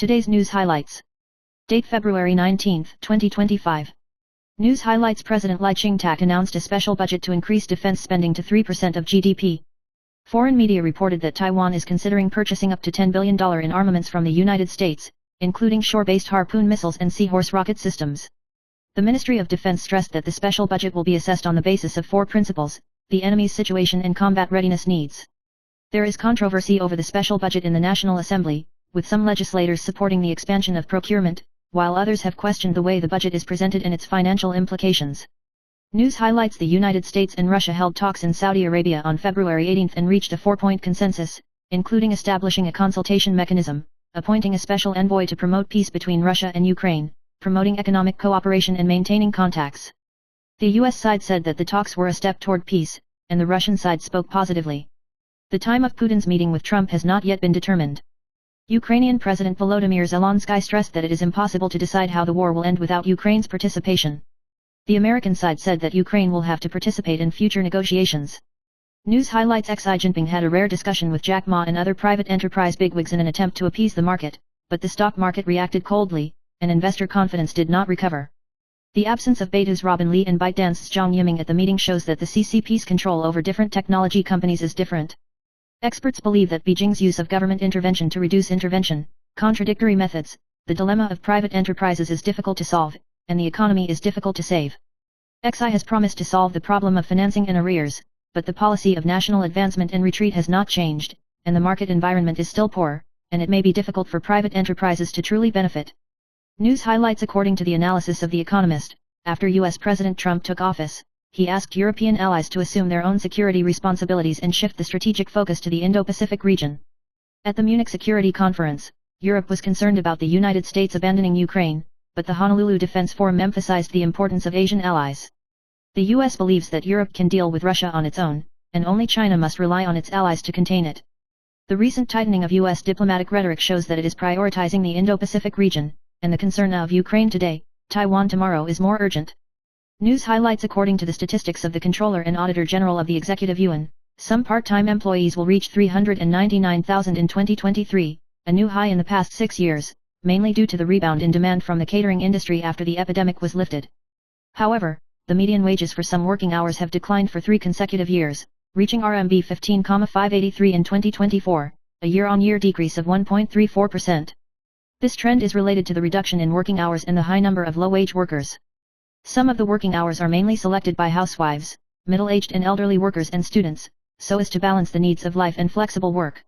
Today's news highlights. Date February 19, 2025. News highlights. President Li Ching-tak announced a special budget to increase defense spending to 3% of GDP. Foreign media reported that Taiwan is considering purchasing up to $10 billion in armaments from the United States, including shore-based Harpoon missiles and Seahorse rocket systems. The Ministry of Defense stressed that the special budget will be assessed on the basis of 4 principles: the enemy's situation and combat readiness needs. There is controversy over the special budget in the National Assembly, with some legislators supporting the expansion of procurement, while others have questioned the way the budget is presented and its financial implications. News highlights. The United States and Russia held talks in Saudi Arabia on February 18 and reached a 4-point consensus, including establishing a consultation mechanism, appointing a special envoy to promote peace between Russia and Ukraine, promoting economic cooperation and maintaining contacts. The US side said that the talks were a step toward peace, and the Russian side spoke positively. The time of Putin's meeting with Trump has not yet been determined. Ukrainian President Volodymyr Zelensky stressed that it is impossible to decide how the war will end without Ukraine's participation. The American side said that Ukraine will have to participate in future negotiations. News highlights. Xi Jinping had a rare discussion with Jack Ma and other private enterprise bigwigs in an attempt to appease the market, but the stock market reacted coldly, and investor confidence did not recover. The absence of Baidu's Robin Li and ByteDance's Zhang Yiming at the meeting shows that the CCP's control over different technology companies is different. Experts believe that Beijing's use of government intervention to reduce intervention, contradictory methods, the dilemma of private enterprises is difficult to solve, and the economy is difficult to save. Xi has promised to solve the problem of financing and arrears, but the policy of national advancement and retreat has not changed, and the market environment is still poor, and it may be difficult for private enterprises to truly benefit. News highlights. According to the analysis of The Economist, after US President Trump took office, he asked European allies to assume their own security responsibilities and shift the strategic focus to the Indo-Pacific region. At the Munich Security Conference, Europe was concerned about the United States abandoning Ukraine, but the Honolulu Defense Forum emphasized the importance of Asian allies. The US believes that Europe can deal with Russia on its own, and only China must rely on its allies to contain it. The recent tightening of US diplomatic rhetoric shows that it is prioritizing the Indo-Pacific region, and the concern of Ukraine today, Taiwan tomorrow is more urgent. News highlights. According to the statistics of the Controller and Auditor General of the Executive Yuan, some part-time employees will reach 399,000 in 2023, a new high in the past 6 years, mainly due to the rebound in demand from the catering industry after the epidemic was lifted. However, the median wages for some working hours have declined for 3 consecutive years, reaching RMB 15,583 in 2024, a year-on-year decrease of 1.34%. This trend is related to the reduction in working hours and the high number of low-wage workers. Some of the working hours are mainly selected by housewives, middle-aged and elderly workers and students, so as to balance the needs of life and flexible work.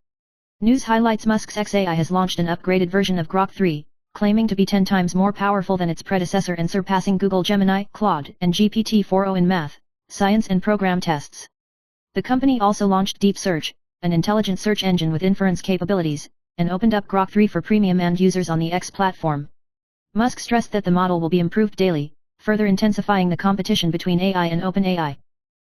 News highlights. Musk's XAI has launched an upgraded version of Grok 3, claiming to be 10 times more powerful than its predecessor and surpassing Google Gemini, Claude, and GPT-4o in math, science and program tests. The company also launched Deep Search, an intelligent search engine with inference capabilities, and opened up Grok 3 for premium end users on the X platform. Musk stressed that the model will be improved daily, further intensifying the competition between AI and OpenAI.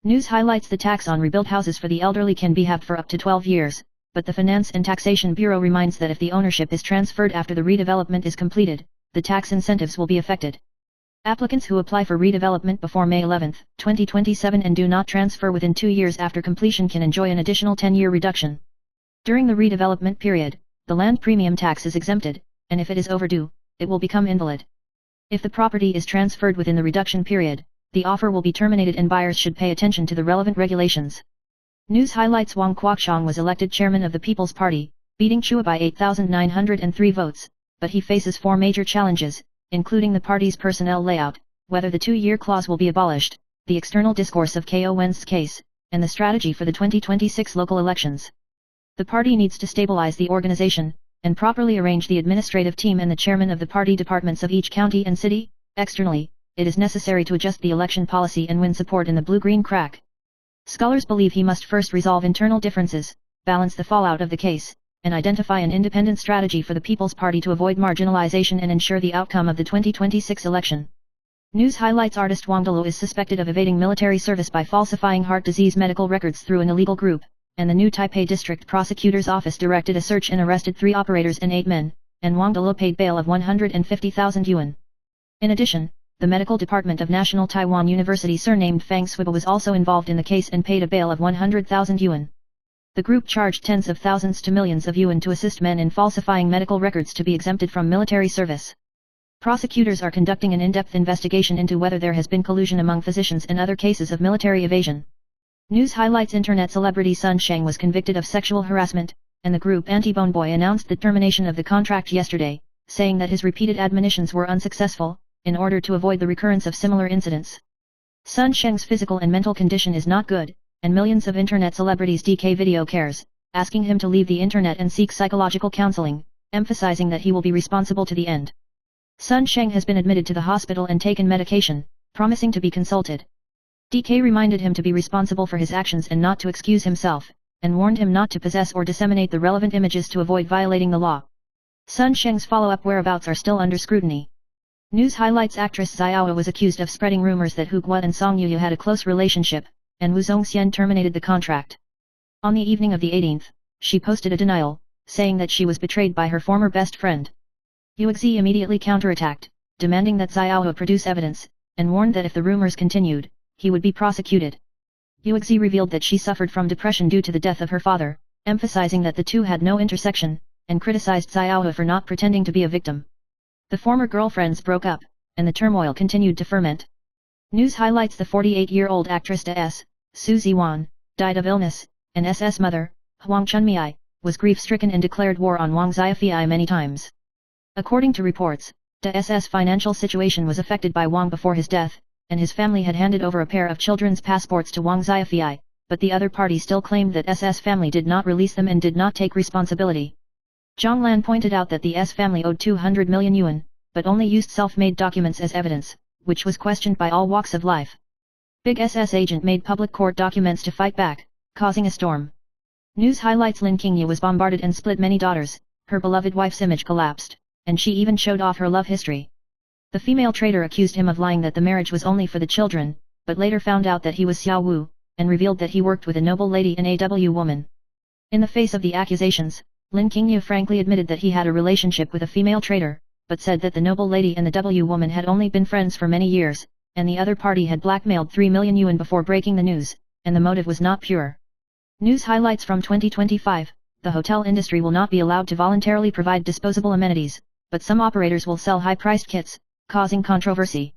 News highlights. The tax on rebuilt houses for the elderly can be halved for up to 12 years, but the Finance and Taxation Bureau reminds that if the ownership is transferred after the redevelopment is completed, the tax incentives will be affected. Applicants who apply for redevelopment before May 11, 2027 and do not transfer within 2 years after completion can enjoy an additional 10-year reduction. During the redevelopment period, the land premium tax is exempted, and if it is overdue, it will become invalid. If the property is transferred within the reduction period, the offer will be terminated and buyers should pay attention to the relevant regulations. News highlights. Wang Quoxiong was elected chairman of the People's Party, beating Chua by 8,903 votes, but he faces 4 major challenges, including the party's personnel layout, whether the 2-year clause will be abolished, the external discourse of Ko Wen's case, and the strategy for the 2026 local elections. The party needs to stabilize the organization, and properly arrange the administrative team and the chairman of the party departments of each county and city. Externally, it is necessary to adjust the election policy and win support in the blue-green crack. Scholars believe he must first resolve internal differences, balance the fallout of the case, and identify an independent strategy for the People's Party to avoid marginalization and ensure the outcome of the 2026 election. News highlights. Artist Wang Delu is suspected of evading military service by falsifying heart disease medical records through an illegal group, and the new Taipei District Prosecutor's Office directed a search and arrested 3 operators and 8 men, and Wang Delu paid bail of 150,000 yuan. In addition, the medical department of National Taiwan University surnamed Fang Swiba was also involved in the case and paid a bail of 100,000 yuan. The group charged tens of thousands to millions of yuan to assist men in falsifying medical records to be exempted from military service. Prosecutors are conducting an in-depth investigation into whether there has been collusion among physicians and other cases of military evasion. News highlights internet celebrity Sun Sheng was convicted of sexual harassment, and the group Anti-Bone Boy announced the termination of the contract yesterday, saying that his repeated admonitions were unsuccessful, in order to avoid the recurrence of similar incidents. Sun Sheng's physical and mental condition is not good, and millions of internet celebrities DK video cares, asking him to leave the internet and seek psychological counseling, emphasizing that he will be responsible to the end. Sun Sheng has been admitted to the hospital and taken medication, promising to be consulted. DK reminded him to be responsible for his actions and not to excuse himself, and warned him not to possess or disseminate the relevant images to avoid violating the law. Sun Sheng's follow-up whereabouts are still under scrutiny. News highlights actress Xiaoa was accused of spreading rumors that Hu Guo and Song Yuyu had a close relationship, and Wu Zongxian terminated the contract. On the evening of the 18th, she posted a denial, saying that she was betrayed by her former best friend. Yuexi immediately counterattacked, demanding that Xiaoa produce evidence, and warned that if the rumors continued, he would be prosecuted. Yuexi revealed that she suffered from depression due to the death of her father, emphasizing that the two had no intersection, and criticized Xiaoa for not pretending to be a victim. The former girlfriends broke up, and the turmoil continued to ferment. News highlights the 48-year-old actress Da.S. Su Ziwan, died of illness, and SS mother, Huang Chunmei, was grief-stricken and declared war on Wang Xiafei many times. According to reports, Da.S.'s financial situation was affected by Wang before his death, and his family had handed over a pair of children's passports to Wang Xiafei, but the other party still claimed that SS family did not release them and did not take responsibility. Zhang Lan pointed out that the S family owed 200 million yuan, but only used self-made documents as evidence, which was questioned by all walks of life. Big SS agent made public court documents to fight back, causing a storm. News highlights Lin Qingyu was bombarded and split many daughters, her beloved wife's image collapsed, and she even showed off her love history. The female traitor accused him of lying that the marriage was only for the children, but later found out that he was Xiao Wu, and revealed that he worked with a noble lady and AW woman. In the face of the accusations, Lin Qingyu frankly admitted that he had a relationship with a female traitor, but said that the noble lady and the W woman had only been friends for many years, and the other party had blackmailed 3 million yuan before breaking the news, and the motive was not pure. News highlights from 2025, the hotel industry will not be allowed to voluntarily provide disposable amenities, but some operators will sell high-priced kits, causing controversy.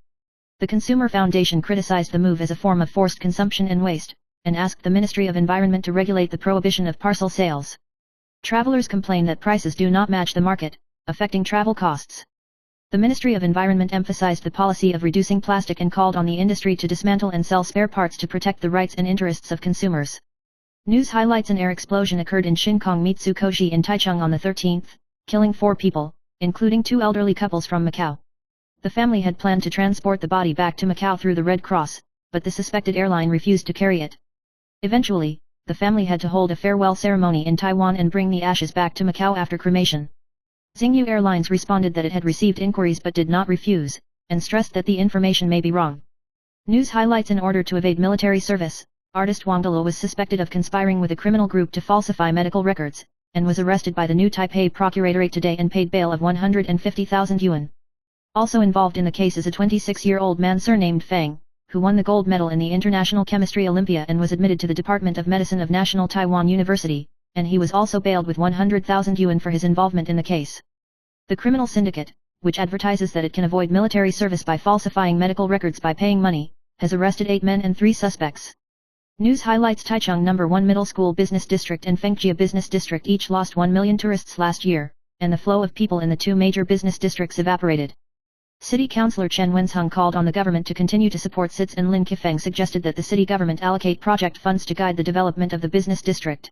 The Consumer Foundation criticized the move as a form of forced consumption and waste, and asked the Ministry of Environment to regulate the prohibition of parcel sales. Travelers complain that prices do not match the market, affecting travel costs. The Ministry of Environment emphasized the policy of reducing plastic and called on the industry to dismantle and sell spare parts to protect the rights and interests of consumers. News highlights: an air explosion occurred in Shinkong Mitsukoshi in Taichung on the 13th, killing 4 people, including 2 elderly couples from Macau. The family had planned to transport the body back to Macau through the Red Cross, but the suspected airline refused to carry it. Eventually, the family had to hold a farewell ceremony in Taiwan and bring the ashes back to Macau after cremation. Xingyu Airlines responded that it had received inquiries but did not refuse, and stressed that the information may be wrong. News highlights: in order to evade military service, artist Wang Delo was suspected of conspiring with a criminal group to falsify medical records, and was arrested by the New Taipei Procuratorate today and paid bail of 150,000 yuan. Also involved in the case is a 26-year-old man surnamed Fang, who won the gold medal in the International Chemistry Olympia and was admitted to the Department of Medicine of National Taiwan University, and he was also bailed with 100,000 yuan for his involvement in the case. The criminal syndicate, which advertises that it can avoid military service by falsifying medical records by paying money, has arrested 8 men and 3 suspects. News highlights: Taichung No. 1 Middle School Business District and Fengjia Business District each lost 1 million tourists last year, and the flow of people in the 2 major business districts evaporated. City Councillor Chen Wenzheng called on the government to continue to support CITS, and Lin Kefeng suggested that the city government allocate project funds to guide the development of the business district.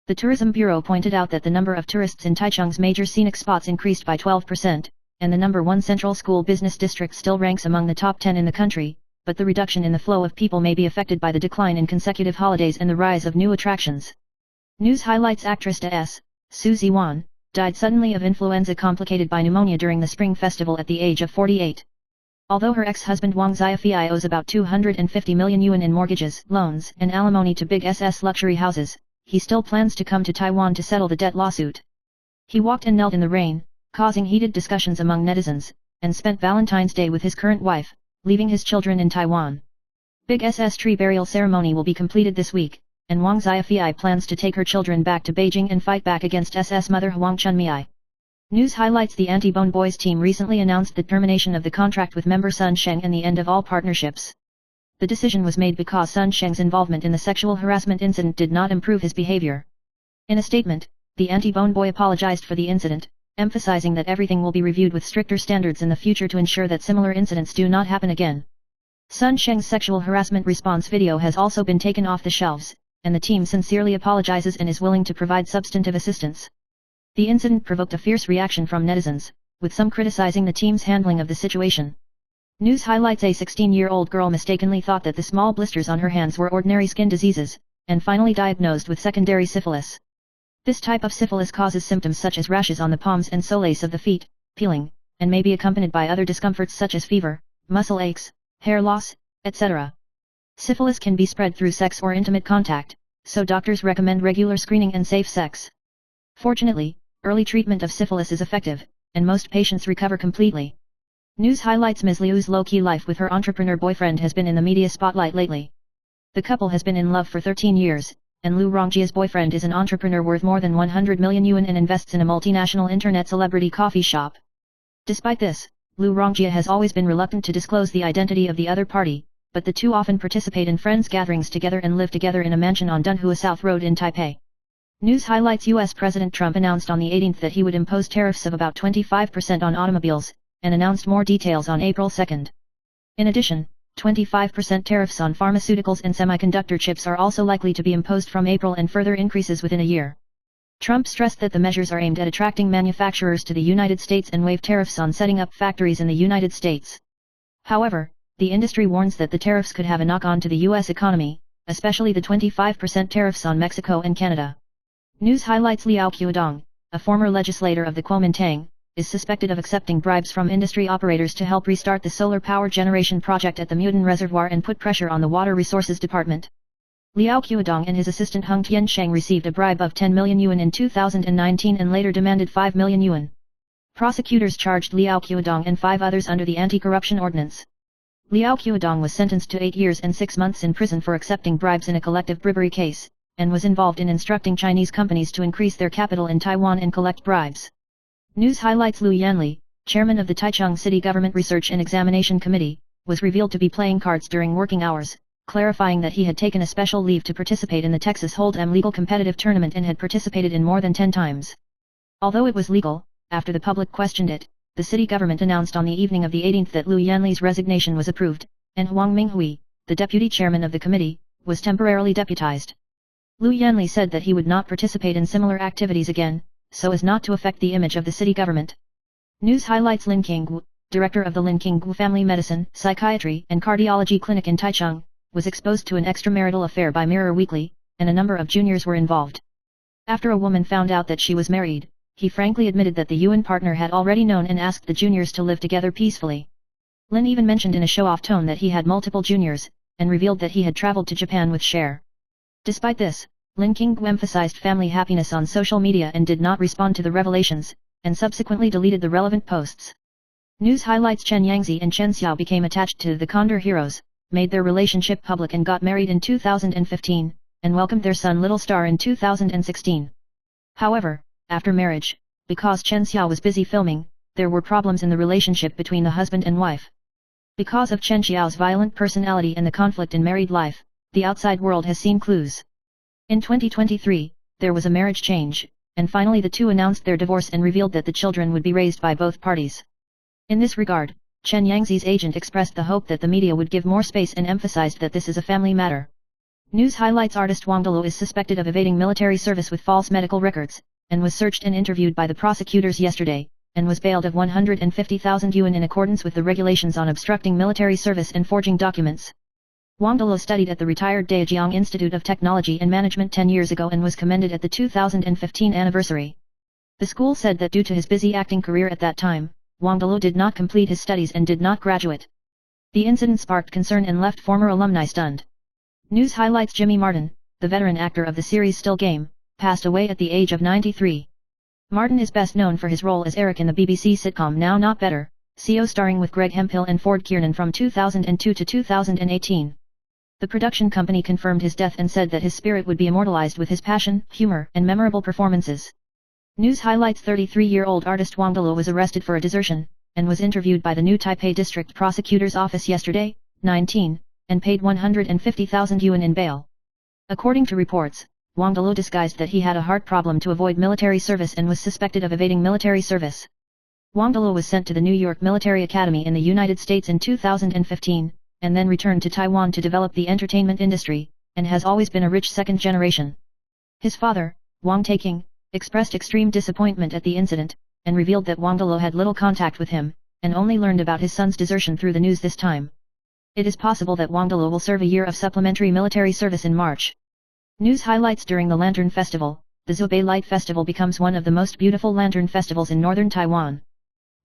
The Tourism Bureau pointed out that the number of tourists in Taichung's major scenic spots increased by 12%, and the No. 1 Central School Business District still ranks among the top 10 in the country, but the reduction in the flow of people may be affected by the decline in consecutive holidays and the rise of new attractions. News highlights: actress Da.S. Su Ziwan, died suddenly of influenza complicated by pneumonia during the Spring Festival at the age of 48. Although her ex-husband Wang Xiafei owes about 250 million yuan in mortgages, loans, and alimony to big SS luxury houses, he still plans to come to Taiwan to settle the debt lawsuit. He walked and knelt in the rain, causing heated discussions among netizens, and spent Valentine's Day with his current wife, leaving his children in Taiwan. Big SS tree burial ceremony will be completed this week, and Wang Xiaofei plans to take her children back to Beijing and fight back against SS mother Huang Chunmei. News highlights: the Anti-Bone Boys team recently announced the termination of the contract with member Sun Sheng and the end of all partnerships. The decision was made because Sun Sheng's involvement in the sexual harassment incident did not improve his behavior. In a statement, the Anti-Bone Boy apologized for the incident, emphasizing that everything will be reviewed with stricter standards in the future to ensure that similar incidents do not happen again. Sun Sheng's sexual harassment response video has also been taken off the shelves, and the team sincerely apologizes and is willing to provide substantive assistance. The incident provoked a fierce reaction from netizens, with some criticizing the team's handling of the situation. News highlights: a 16-year-old girl mistakenly thought that the small blisters on her hands were ordinary skin diseases, and finally diagnosed with secondary syphilis. This type of syphilis causes symptoms such as rashes on the palms and soles of the feet, peeling, and may be accompanied by other discomforts such as fever, muscle aches, hair loss, etc. Syphilis can be spread through sex or intimate contact, so doctors recommend regular screening and safe sex. Fortunately, early treatment of syphilis is effective, and most patients recover completely. News highlights: Ms. Liu's low-key life with her entrepreneur boyfriend has been in the media spotlight lately. The couple has been in love for 13 years, and Liu Rongjia's boyfriend is an entrepreneur worth more than 100 million yuan and invests in a multinational internet celebrity coffee shop. Despite this, Liu Rongjia has always been reluctant to disclose the identity of the other party, but the two often participate in friends' gatherings together and live together in a mansion on Dunhua South Road in Taipei. News highlights: US President Trump announced on the 18th that he would impose tariffs of about 25% on automobiles, and announced more details on April 2. In addition, 25% tariffs on pharmaceuticals and semiconductor chips are also likely to be imposed from April, and further increases within a year. Trump stressed that the measures are aimed at attracting manufacturers to the United States and waive tariffs on setting up factories in the United States. However, the industry warns that the tariffs could have a knock-on to the U.S. economy, especially the 25% tariffs on Mexico and Canada. News highlights: Liao Qiudong, a former legislator of the Kuomintang, is suspected of accepting bribes from industry operators to help restart the solar power generation project at the Muten Reservoir and put pressure on the Water Resources Department. Liao Qiudong and his assistant Heng Tiansheng received a bribe of 10 million yuan in 2019 and later demanded 5 million yuan. Prosecutors charged Liao Qiudong and 5 others under the Anti-Corruption Ordinance. Liao Qiudong was sentenced to 8 years and 6 months in prison for accepting bribes in a collective bribery case, and was involved in instructing Chinese companies to increase their capital in Taiwan and collect bribes. News highlights: Liu Yanli, chairman of the Taichung City Government Research and Examination Committee, was revealed to be playing cards during working hours, clarifying that he had taken a special leave to participate in the Texas Hold'em legal competitive tournament and had participated in more than 10 times. Although it was legal, after the public questioned it, the city government announced on the evening of the 18th that Liu Yanli's resignation was approved, and Huang Minghui, the deputy chairman of the committee, was temporarily deputized. Liu Yanli said that he would not participate in similar activities again, so as not to affect the image of the city government. News highlights: Lin Qinggu, director of the Lin Qinggu Family Medicine, Psychiatry and Cardiology Clinic in Taichung, was exposed to an extramarital affair by Mirror Weekly, and a number of juniors were involved. After a woman found out that she was married, he frankly admitted that the Yuan partner had already known and asked the juniors to live together peacefully. Lin even mentioned in a show-off tone that he had multiple juniors, and revealed that he had traveled to Japan with Cher. Despite this, Lin Qinggu emphasized family happiness on social media and did not respond to the revelations, and subsequently deleted the relevant posts. News highlights: Chen Yangzi and Chen Xiao became attached to the Condor Heroes, made their relationship public and got married in 2015, and welcomed their son Little Star in 2016. However, after marriage, because Chen Xiao was busy filming, there were problems in the relationship between the husband and wife. Because of Chen Xiao's violent personality and the conflict in married life, the outside world has seen clues. In 2023, there was a marriage change, and finally the two announced their divorce and revealed that the children would be raised by both parties. In this regard, Chen Yangzi's agent expressed the hope that the media would give more space and emphasized that this is a family matter. News highlights: artist Wang Delu is suspected of evading military service with false medical records, and was searched and interviewed by the prosecutors yesterday, and was bailed of 150,000 yuan in accordance with the regulations on obstructing military service and forging documents. Wang Delu studied at the retired Daejiang Institute of Technology and Management 10 years ago and was commended at the 2015 anniversary. The school said that due to his busy acting career at that time, Wang Delu did not complete his studies and did not graduate. The incident sparked concern and left former alumni stunned. News highlights: Jimmy Martin, the veteran actor of the series Still Game, passed away at the age of 93. Martin is best known for his role as Eric in the BBC sitcom Now Not Better, CO starring with Greg Hemphill and Ford Kiernan from 2002 to 2018. The production company confirmed his death and said that his spirit would be immortalized with his passion, humor, and memorable performances. News highlights: 33-year-old artist Wang Dalo was arrested for a desertion, and was interviewed by the New Taipei District Prosecutor's Office yesterday, 19, and paid 150,000 yuan in bail. According to reports, Wang Dalo disguised that he had a heart problem to avoid military service and was suspected of evading military service. Wang Dalo was sent to the New York Military Academy in the United States in 2015, and then returned to Taiwan to develop the entertainment industry, and has always been a rich second generation. His father, Wang Taking, expressed extreme disappointment at the incident, and revealed that Wang Dalo had little contact with him, and only learned about his son's desertion through the news this time. It is possible that Wang Dalo will serve a year of supplementary military service in March. News highlights: during the Lantern Festival, the Zhubei Light Festival becomes one of the most beautiful lantern festivals in northern Taiwan.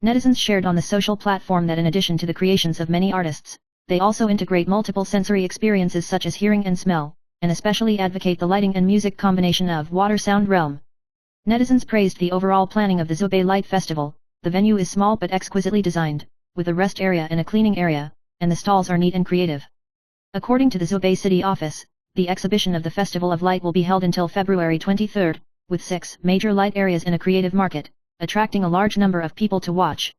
Netizens shared on the social platform that in addition to the creations of many artists, they also integrate multiple sensory experiences such as hearing and smell, and especially advocate the lighting and music combination of water-sound realm. Netizens praised the overall planning of the Zhubei Light Festival. The venue is small but exquisitely designed, with a rest area and a cleaning area, and the stalls are neat and creative. According to the Zhubei City Office, the exhibition of the Festival of Light will be held until February 23, with 6 major light areas in a creative market, attracting a large number of people to watch.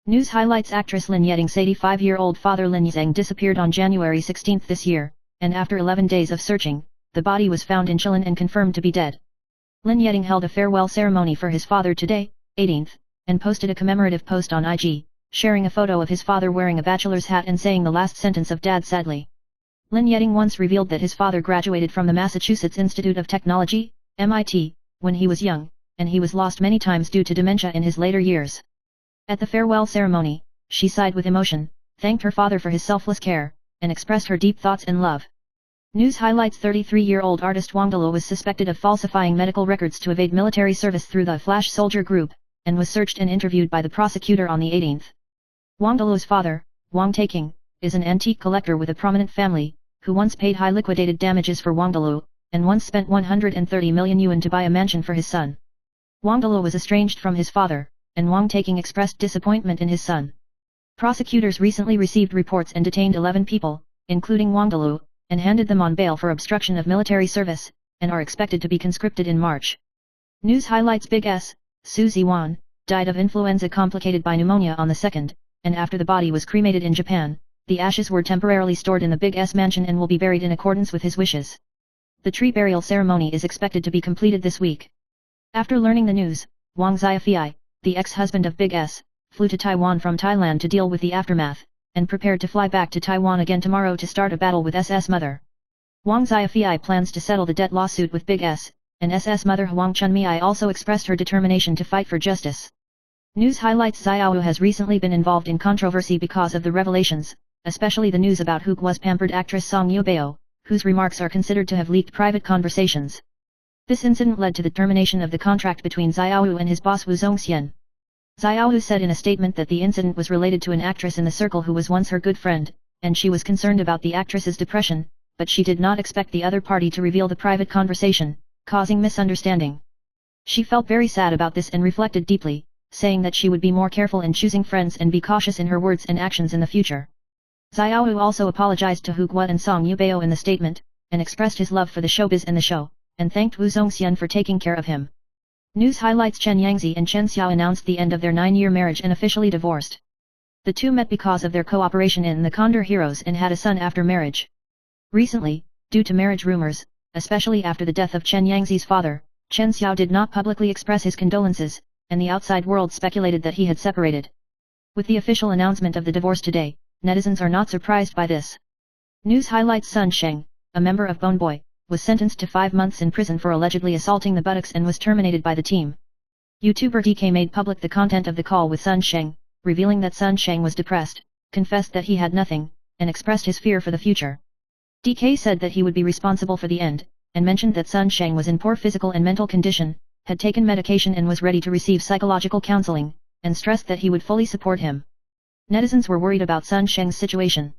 News highlights: actress Lin Yeding's 85-year-old father Lin Yizeng disappeared on January 16 this year, and after 11 days of searching, the body was found in Chilin and confirmed to be dead. Lin Yeding held a farewell ceremony for his father today, 18th, and posted a commemorative post on IG, sharing a photo of his father wearing a bachelor's hat and saying the last sentence of "Dad sadly." Lin Yeding once revealed that his father graduated from the Massachusetts Institute of Technology, MIT, when he was young, and he was lost many times due to dementia in his later years. At the farewell ceremony, she sighed with emotion, thanked her father for his selfless care, and expressed her deep thoughts and love. News highlights: 33-year-old artist Wang Dalo was suspected of falsifying medical records to evade military service through the Flash Soldier Group, and was searched and interviewed by the prosecutor on the 18th. Wang Dalo's father, Wang Taking, is an antique collector with a prominent family, who once paid high liquidated damages for Wang Dalo, and once spent 130 million yuan to buy a mansion for his son. Wang Dalo was estranged from his father, and Wang Taking expressed disappointment in his son. Prosecutors recently received reports and detained 11 people, including Wang Dalo, and handed them on bail for obstruction of military service, and are expected to be conscripted in March. News highlights: Big S, Su Ziwan, died of influenza complicated by pneumonia on the 2nd, and after the body was cremated in Japan, the ashes were temporarily stored in the Big S mansion and will be buried in accordance with his wishes. The tree burial ceremony is expected to be completed this week. After learning the news, Wang Xiaofei, the ex-husband of Big S, flew to Taiwan from Thailand to deal with the aftermath, and prepared to fly back to Taiwan again tomorrow to start a battle with SS mother. Wang Xiaofei plans to settle the debt lawsuit with Big S, and SS mother Huang Chunmei also expressed her determination to fight for justice. News highlights: Xiaowu has recently been involved in controversy because of the revelations, especially the news about Hugua's pampered actress Song Yubeo, whose remarks are considered to have leaked private conversations. This incident led to the termination of the contract between Xiaowu and his boss Wu Zongxian. Xiaowu said in a statement that the incident was related to an actress in the circle who was once her good friend, and she was concerned about the actress's depression, but she did not expect the other party to reveal the private conversation, causing misunderstanding. She felt very sad about this and reflected deeply, saying that she would be more careful in choosing friends and be cautious in her words and actions in the future. Xiaowu also apologized to Hugua and Song Yubeo in the statement, and expressed his love for the showbiz and the show, and thanked Wu Zongxian for taking care of him. News highlights: Chen Yangzi and Chen Xiao announced the end of their 9-year marriage and officially divorced. The two met because of their cooperation in The Condor Heroes and had a son after marriage. Recently, due to marriage rumors, especially after the death of Chen Yangzi's father, Chen Xiao did not publicly express his condolences, and the outside world speculated that he had separated. With the official announcement of the divorce today, netizens are not surprised by this. News highlights: Sun Sheng, a member of Bone Boy, was sentenced to 5 months in prison for allegedly assaulting the buttocks and was terminated by the team. YouTuber DK made public the content of the call with Sun Sheng, revealing that Sun Sheng was depressed, confessed that he had nothing, and expressed his fear for the future. DK said that he would be responsible for the end, and mentioned that Sun Sheng was in poor physical and mental condition, had taken medication and was ready to receive psychological counseling, and stressed that he would fully support him. Netizens were worried about Sun Sheng's situation.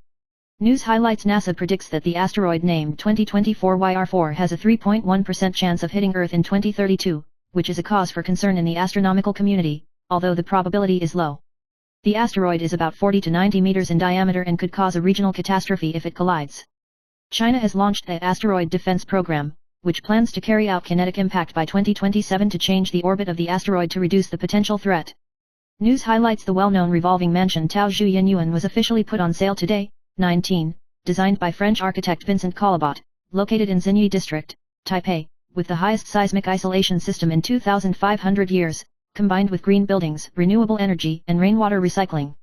News highlights: NASA predicts that the asteroid named 2024 YR4 has a 3.1% chance of hitting Earth in 2032, which is a cause for concern in the astronomical community, although the probability is low. The asteroid is about 40 to 90 meters in diameter and could cause a regional catastrophe if it collides. China has launched the Asteroid Defense Program, which plans to carry out kinetic impact by 2027 to change the orbit of the asteroid to reduce the potential threat. News highlights the well-known revolving mansion Tao Zhu Yinyuan was officially put on sale today, 19, designed by French architect Vincent Collabot, located in Xinyi District, Taipei, with the highest seismic isolation system in 2,500 years, combined with green buildings, renewable energy, and rainwater recycling.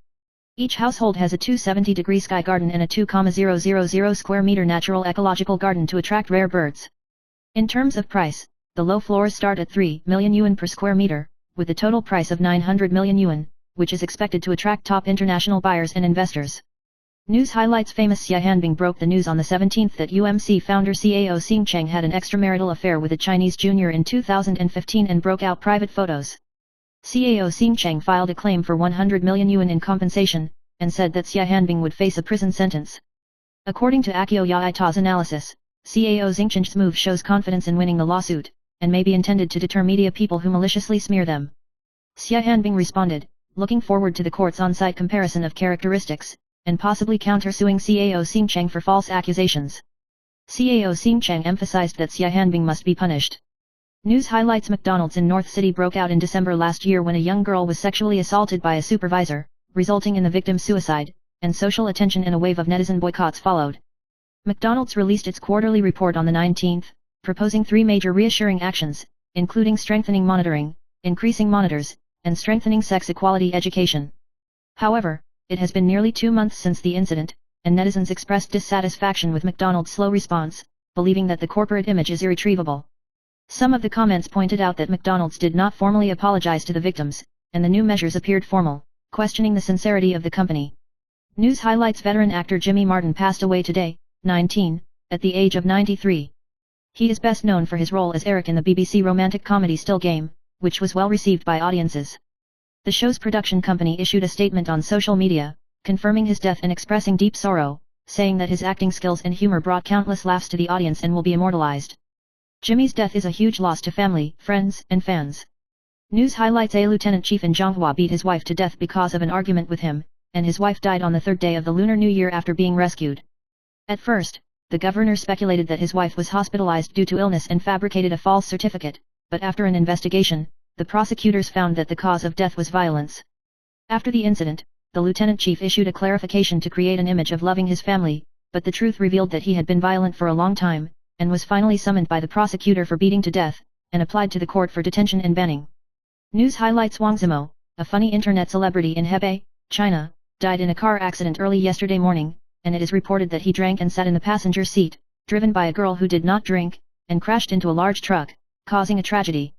Each household has a 270-degree sky garden and a 2,000 square meter natural ecological garden to attract rare birds. In terms of price, the low floors start at 3 million yuan per square meter, with a total price of 900 million yuan, which is expected to attract top international buyers and investors. News highlights famous Xia Hanbing broke the news on the 17th that UMC founder CAO Xing Cheng had an extramarital affair with a Chinese junior in 2015 and broke out private photos. CAO Xing Cheng filed a claim for 100 million yuan in compensation, and said that Xia Hanbing would face a prison sentence. According to Akio Yaita's analysis, CAO Xing Cheng's move shows confidence in winning the lawsuit, and may be intended to deter media people who maliciously smear them. Xia Hanbing responded, looking forward to the court's on-site comparison of characteristics, and possibly countersuing CAO Xing Cheng for false accusations. CAO Xing Cheng emphasized that Xia Hanbing must be punished. News highlights McDonald's in North City broke out in December last year when a young girl was sexually assaulted by a supervisor, resulting in the victim's suicide, and social attention and a wave of netizen boycotts followed. McDonald's released its quarterly report on the 19th, proposing 3 major reassuring actions, including strengthening monitoring, increasing monitors, and strengthening sex equality education. However, it has been nearly 2 months since the incident, and netizens expressed dissatisfaction with McDonald's slow response, believing that the corporate image is irretrievable. Some of the comments pointed out that McDonald's did not formally apologize to the victims, and the new measures appeared formal, questioning the sincerity of the company. News highlights veteran actor Jimmy Martin passed away today, 19, at the age of 93. He is best known for his role as Eric in the BBC romantic comedy Still Game, which was well received by audiences. The show's production company issued a statement on social media, confirming his death and expressing deep sorrow, saying that his acting skills and humor brought countless laughs to the audience and will be immortalized. Jimmy's death is a huge loss to family, friends, and fans. News highlights a lieutenant chief in Zhonghua beat his wife to death because of an argument with him, and his wife died on the 3rd day of the Lunar New Year after being rescued. At first, the governor speculated that his wife was hospitalized due to illness and fabricated a false certificate, but after an investigation, the prosecutors found that the cause of death was violence. After the incident, the lieutenant chief issued a clarification to create an image of loving his family, but the truth revealed that he had been violent for a long time, and was finally summoned by the prosecutor for beating to death, and applied to the court for detention and banning. News highlights Wang Zimo, a funny internet celebrity in Hebei, China, died in a car accident early yesterday morning, and it is reported that he drank and sat in the passenger seat, driven by a girl who did not drink, and crashed into a large truck, causing a tragedy.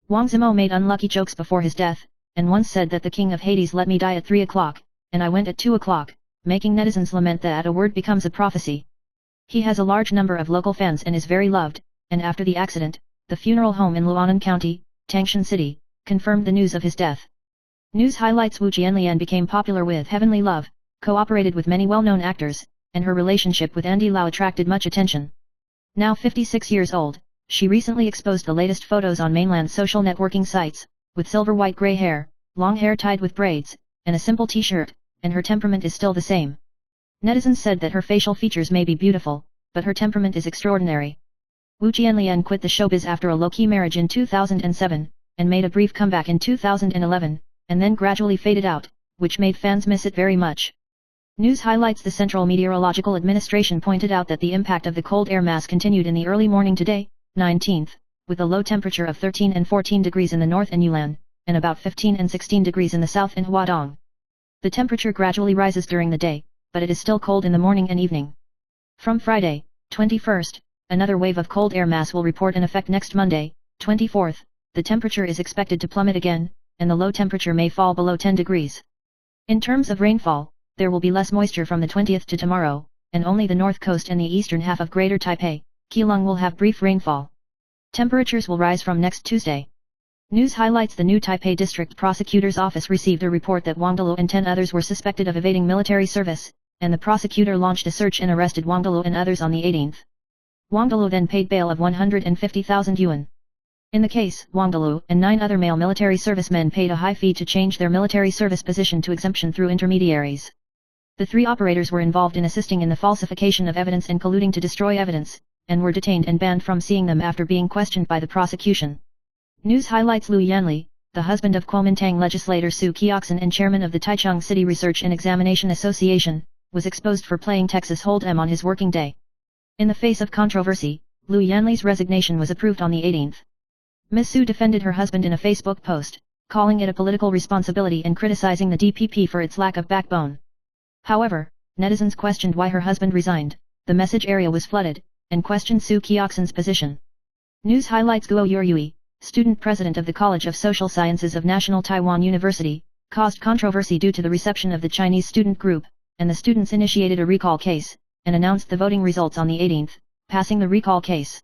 Wang Zimo made unlucky jokes before his death, and once said that the king of Hades let me die at 3 o'clock, and I went at 2 o'clock, making netizens lament that a word becomes a prophecy. He has a large number of local fans and is very loved, and after the accident, the funeral home in Luonan County, Tangshan City, confirmed the news of his death. News highlights Wu Jianlian became popular with Heavenly Love, cooperated with many well-known actors, and her relationship with Andy Lau attracted much attention. Now 56 years old, she recently exposed the latest photos on mainland social networking sites, with silver-white gray hair, long hair tied with braids, and a simple t-shirt, and her temperament is still the same. Netizens said that her facial features may be beautiful, but her temperament is extraordinary. Wu Jianlian quit the showbiz after a low-key marriage in 2007, and made a brief comeback in 2011, and then gradually faded out, which made fans miss it very much. News highlights the Central Meteorological Administration pointed out that the impact of the cold air mass continued in the early morning today, 19th, with a low temperature of 13 and 14 degrees in the north and Yunnan, and about 15 and 16 degrees in the south and Huadong. The temperature gradually rises during the day, but it is still cold in the morning and evening. From Friday, 21st, another wave of cold air mass will report in effect next Monday, 24th, the temperature is expected to plummet again, and the low temperature may fall below 10 degrees. In terms of rainfall, there will be less moisture from the 20th to tomorrow, and only the north coast and the eastern half of Greater Taipei, Keelung will have brief rainfall. Temperatures will rise from next Tuesday. News highlights the new Taipei District Prosecutor's Office received a report that Wang Delu and 10 others were suspected of evading military service, and the prosecutor launched a search and arrested Wang Delu and others on the 18th. Wang Delu then paid bail of 150,000 yuan. In the case, Wang Delu and 9 other male military servicemen paid a high fee to change their military service position to exemption through intermediaries. The 3 operators were involved in assisting in the falsification of evidence and colluding to destroy evidence, and were detained and banned from seeing them after being questioned by the prosecution. News highlights: Liu Yanli, the husband of Kuomintang legislator Su Keoxin and chairman of the Taichung City Research and Examination Association, was exposed for playing Texas Hold'em on his working day. In the face of controversy, Liu Yanli's resignation was approved on the 18th. Ms. Su defended her husband in a Facebook post, calling it a political responsibility and criticizing the DPP for its lack of backbone. However, netizens questioned why her husband resigned, the message area was flooded, and questioned Su Keoxin's position. News highlights: Guo Yuryui, student president of the College of Social Sciences of National Taiwan University, caused controversy due to the reception of the Chinese student group, and the students initiated a recall case, and announced the voting results on the 18th, passing the recall case.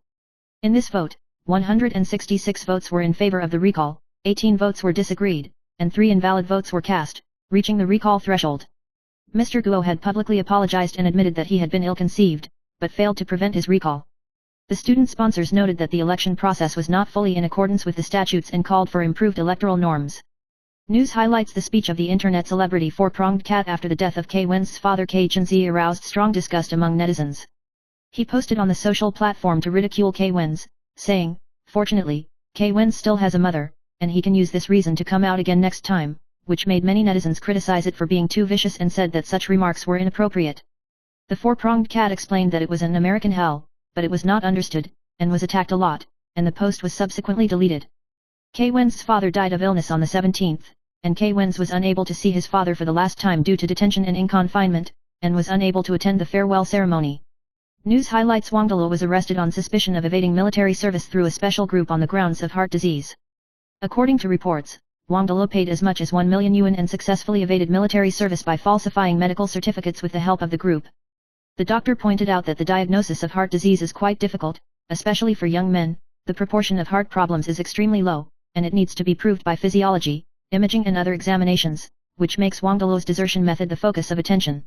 In this vote, 166 votes were in favor of the recall, 18 votes were disagreed, and 3 invalid votes were cast, reaching the recall threshold. Mr. Guo had publicly apologized and admitted that he had been ill-conceived, but failed to prevent his recall. The student sponsors noted that the election process was not fully in accordance with the statutes and called for improved electoral norms. News highlights: the speech of the internet celebrity Four-Pronged Cat after the death of Kay Wen's father Kay Chenzi aroused strong disgust among netizens. He posted on the social platform to ridicule Kay Wen's, saying, "Fortunately, Kay Wen still has a mother, and he can use this reason to come out again next time," which made many netizens criticize it for being too vicious and said that such remarks were inappropriate. The Four-Pronged Cat explained that it was an American hell, but it was not understood, and was attacked a lot, and the post was subsequently deleted. Kay Wen's father died of illness on the 17th, and Kay Wen's was unable to see his father for the last time due to detention and in confinement, and was unable to attend the farewell ceremony. News highlights: Wang Delo was arrested on suspicion of evading military service through a special group on the grounds of heart disease. According to reports, Wang Delo paid as much as 1 million yuan and successfully evaded military service by falsifying medical certificates with the help of the group. The doctor pointed out that the diagnosis of heart disease is quite difficult, especially for young men. The proportion of heart problems is extremely low, and it needs to be proved by physiology, imaging and other examinations, which makes Wang Delo's desertion method the focus of attention.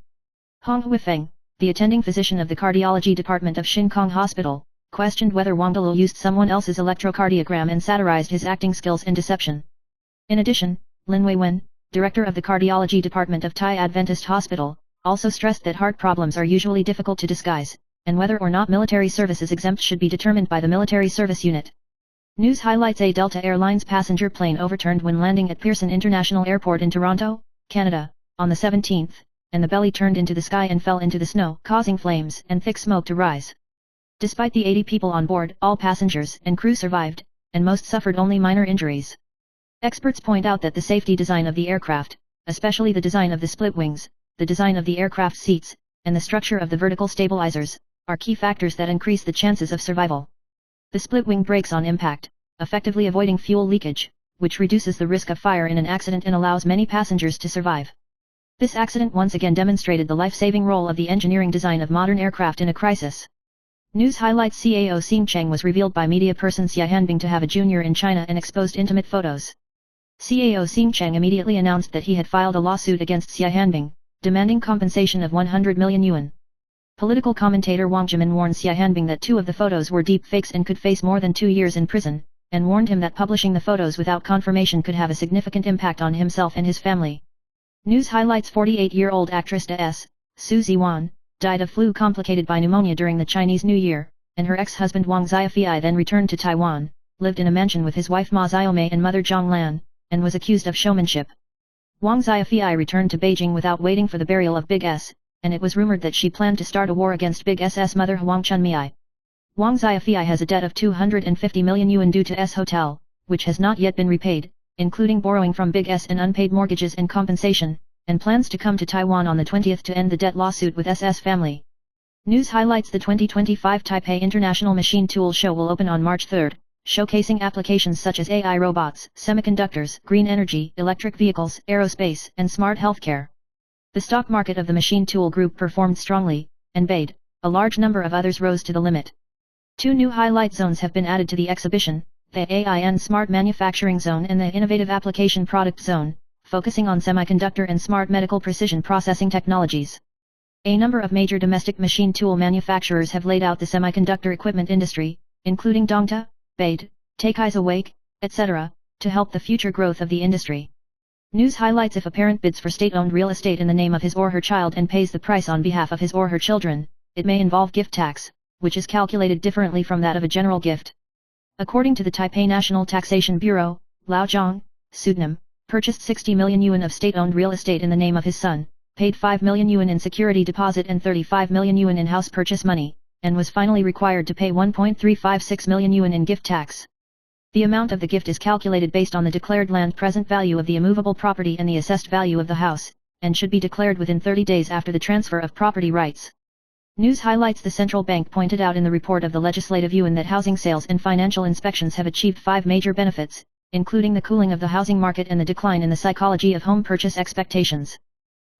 Hong Huifeng, the attending physician of the cardiology department of Shinkong Hospital, questioned whether Wang Delo used someone else's electrocardiogram and satirized his acting skills and deception. In addition, Lin Weiwen, director of the cardiology department of Tai Adventist Hospital, also stressed that heart problems are usually difficult to disguise, and whether or not military service is exempt should be determined by the military service unit. News highlights: a Delta Airlines passenger plane overturned when landing at Pearson International Airport in Toronto, Canada, on the 17th, and the belly turned into the sky and fell into the snow, causing flames and thick smoke to rise. Despite the 80 people on board, all passengers and crew survived, and most suffered only minor injuries. Experts point out that the safety design of the aircraft, especially the design of the split wings, the design of the aircraft seats, and the structure of the vertical stabilizers, are key factors that increase the chances of survival. The split wing brakes on impact, effectively avoiding fuel leakage, which reduces the risk of fire in an accident and allows many passengers to survive. This accident once again demonstrated the life-saving role of the engineering design of modern aircraft in a crisis. News highlights: CAO Xing Cheng was revealed by media person Xia Hanbing to have a junior in China and exposed intimate photos. CAO Xing Cheng immediately announced that he had filed a lawsuit against Xia Hanbing, demanding compensation of 100 million yuan. Political commentator Wang Jimin warned Xia Hanbing that 2 of the photos were deep fakes and could face more than 2 years in prison, and warned him that publishing the photos without confirmation could have a significant impact on himself and his family. News highlights: 48-year-old actress Da.S, Su Ziwan, died of flu complicated by pneumonia during the Chinese New Year, and her ex-husband Wang Xiaofei then returned to Taiwan, lived in a mansion with his wife Ma Xiaomei and mother Zhang Lan, and was accused of showmanship. Wang Xiaofei returned to Beijing without waiting for the burial of Big S, and it was rumored that she planned to start a war against Big S's mother Huang Chunmei. Wang Xiaofei has a debt of 250 million yuan due to S Hotel, which has not yet been repaid, including borrowing from Big S and unpaid mortgages and compensation, and plans to come to Taiwan on the 20th to end the debt lawsuit with SS family. News highlights: the 2025 Taipei International Machine Tool Show will open on March 3, showcasing applications such as AI robots, semiconductors, green energy, electric vehicles, aerospace, and smart healthcare. The stock market of the machine tool group performed strongly, and BAID, a large number of others rose to the limit. 2 new highlight zones have been added to the exhibition, the AI and Smart Manufacturing Zone and the Innovative Application Product Zone, focusing on semiconductor and smart medical precision processing technologies. A number of major domestic machine tool manufacturers have laid out the semiconductor equipment industry, including Dongta, BAID, Takai's Awake, etc., to help the future growth of the industry. News highlights: if a parent bids for state-owned real estate in the name of his or her child and pays the price on behalf of his or her children, it may involve gift tax, which is calculated differently from that of a general gift. According to the Taipei National Taxation Bureau, Lao Zhang, pseudonym, purchased 60 million yuan of state-owned real estate in the name of his son, paid 5 million yuan in security deposit and 35 million yuan in house purchase money, and was finally required to pay 1.356 million yuan in gift tax. The amount of the gift is calculated based on the declared land present value of the immovable property and the assessed value of the house, and should be declared within 30 days after the transfer of property rights. News highlights: the central bank pointed out in the report of the Legislative Yuan that housing sales and financial inspections have achieved 5 major benefits, including the cooling of the housing market and the decline in the psychology of home purchase expectations.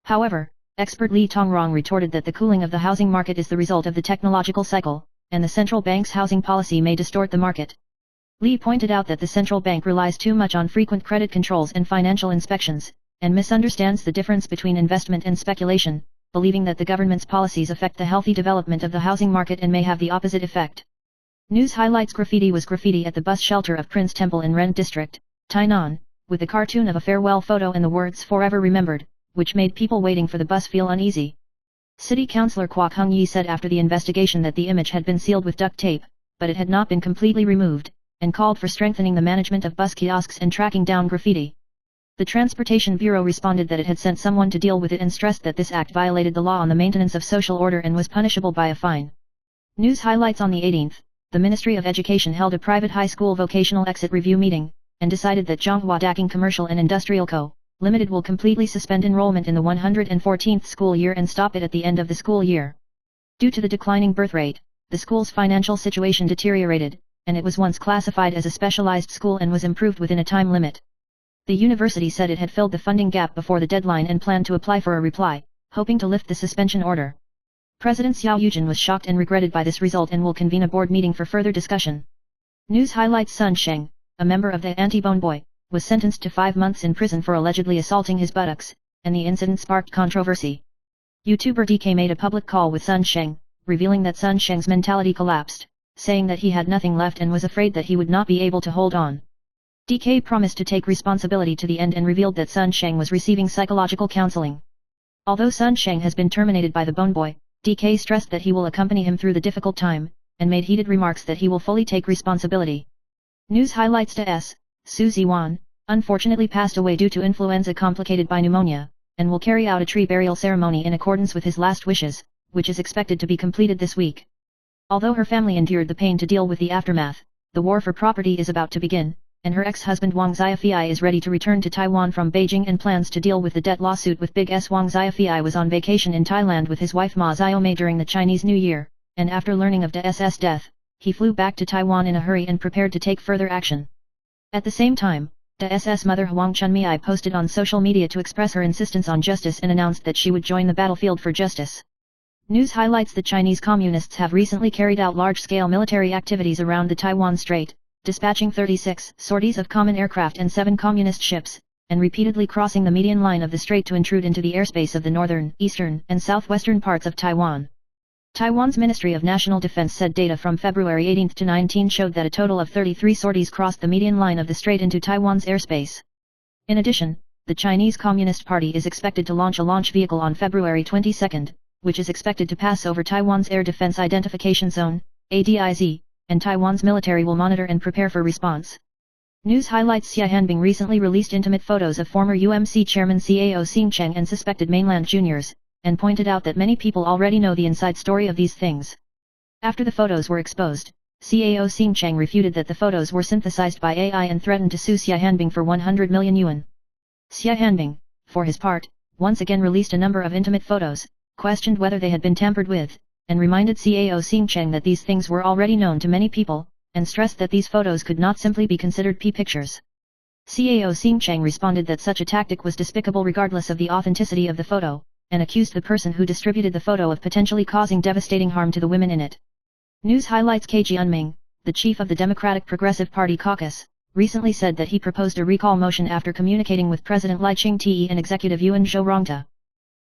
However, expert Li Tongrong retorted that the cooling of the housing market is the result of the technological cycle, and the central bank's housing policy may distort the market. Li pointed out that the central bank relies too much on frequent credit controls and financial inspections, and misunderstands the difference between investment and speculation, believing that the government's policies affect the healthy development of the housing market and may have the opposite effect. News highlights: graffiti was graffiti at the bus shelter of Prince Temple in Ren District, Tainan, with a cartoon of a farewell photo and the words "Forever Remembered," which made people waiting for the bus feel uneasy. City Councillor Kwok Hung Yi said after the investigation that the image had been sealed with duct tape, but it had not been completely removed, and called for strengthening the management of bus kiosks and tracking down graffiti. The Transportation Bureau responded that it had sent someone to deal with it and stressed that this act violated the law on the maintenance of social order and was punishable by a fine. News highlights: on the 18th, the Ministry of Education held a private high school vocational exit review meeting, and decided that Zhonghua Daking Commercial and Industrial Co. Limited will completely suspend enrollment in the 114th school year and stop it at the end of the school year. Due to the declining birth rate, the school's financial situation deteriorated, and it was once classified as a specialized school and was improved within a time limit. The university said it had filled the funding gap before the deadline and planned to apply for a reply, hoping to lift the suspension order. President Xiao Yujin was shocked and regretted by this result and will convene a board meeting for further discussion. News highlights: Sun Sheng, a member of the anti-Bone Boy, was sentenced to 5 months in prison for allegedly assaulting his buttocks, and the incident sparked controversy. YouTuber DK made a public call with Sun Sheng, revealing that Sun Sheng's mentality collapsed, saying that he had nothing left and was afraid that he would not be able to hold on. DK promised to take responsibility to the end and revealed that Sun Sheng was receiving psychological counseling. Although Sun Sheng has been terminated by the Bone Boy, DK stressed that he will accompany him through the difficult time, and made heated remarks that he will fully take responsibility. News highlights: to S. Su Ziwan, unfortunately passed away due to influenza complicated by pneumonia, and will carry out a tree burial ceremony in accordance with his last wishes, which is expected to be completed this week. Although her family endured the pain to deal with the aftermath, the war for property is about to begin, and her ex-husband Wang Xiaofei is ready to return to Taiwan from Beijing and plans to deal with the debt lawsuit with Big S. Wang Xiaofei was on vacation in Thailand with his wife Ma Xiaomei during the Chinese New Year, and after learning of DS's death, he flew back to Taiwan in a hurry and prepared to take further action. At the same time, DS's mother Huang Chunmei posted on social media to express her insistence on justice and announced that she would join the battlefield for justice. News highlights: the Chinese Communists have recently carried out large-scale military activities around the Taiwan Strait, dispatching 36 sorties of common aircraft and 7 communist ships, and repeatedly crossing the median line of the strait to intrude into the airspace of the northern, eastern, and southwestern parts of Taiwan. Taiwan's Ministry of National Defense said data from February 18 to 19 showed that a total of 33 sorties crossed the median line of the strait into Taiwan's airspace. In addition, the Chinese Communist Party is expected to launch a launch vehicle on February 22, which is expected to pass over Taiwan's Air Defense Identification Zone, ADIZ, and Taiwan's military will monitor and prepare for response. News highlights: Xia Hanbing recently released intimate photos of former UMC chairman Cao Xingcheng and suspected mainland juniors, and pointed out that many people already know the inside story of these things. After the photos were exposed, Cao Xingcheng refuted that the photos were synthesized by AI and threatened to sue Xia Hanbing for 100 million yuan. Xia Hanbing, for his part, once again released a number of intimate photos, questioned whether they had been tampered with, and reminded Cao Xingcheng that these things were already known to many people, and stressed that these photos could not simply be considered pictures. Cao Xingcheng responded that such a tactic was despicable regardless of the authenticity of the photo, and accused the person who distributed the photo of potentially causing devastating harm to the women in it. News highlights: Ke Jianming, the chief of the Democratic Progressive Party caucus, recently said that he proposed a recall motion after communicating with President Lai Ching-te and Executive Yuan Zhou-rongta.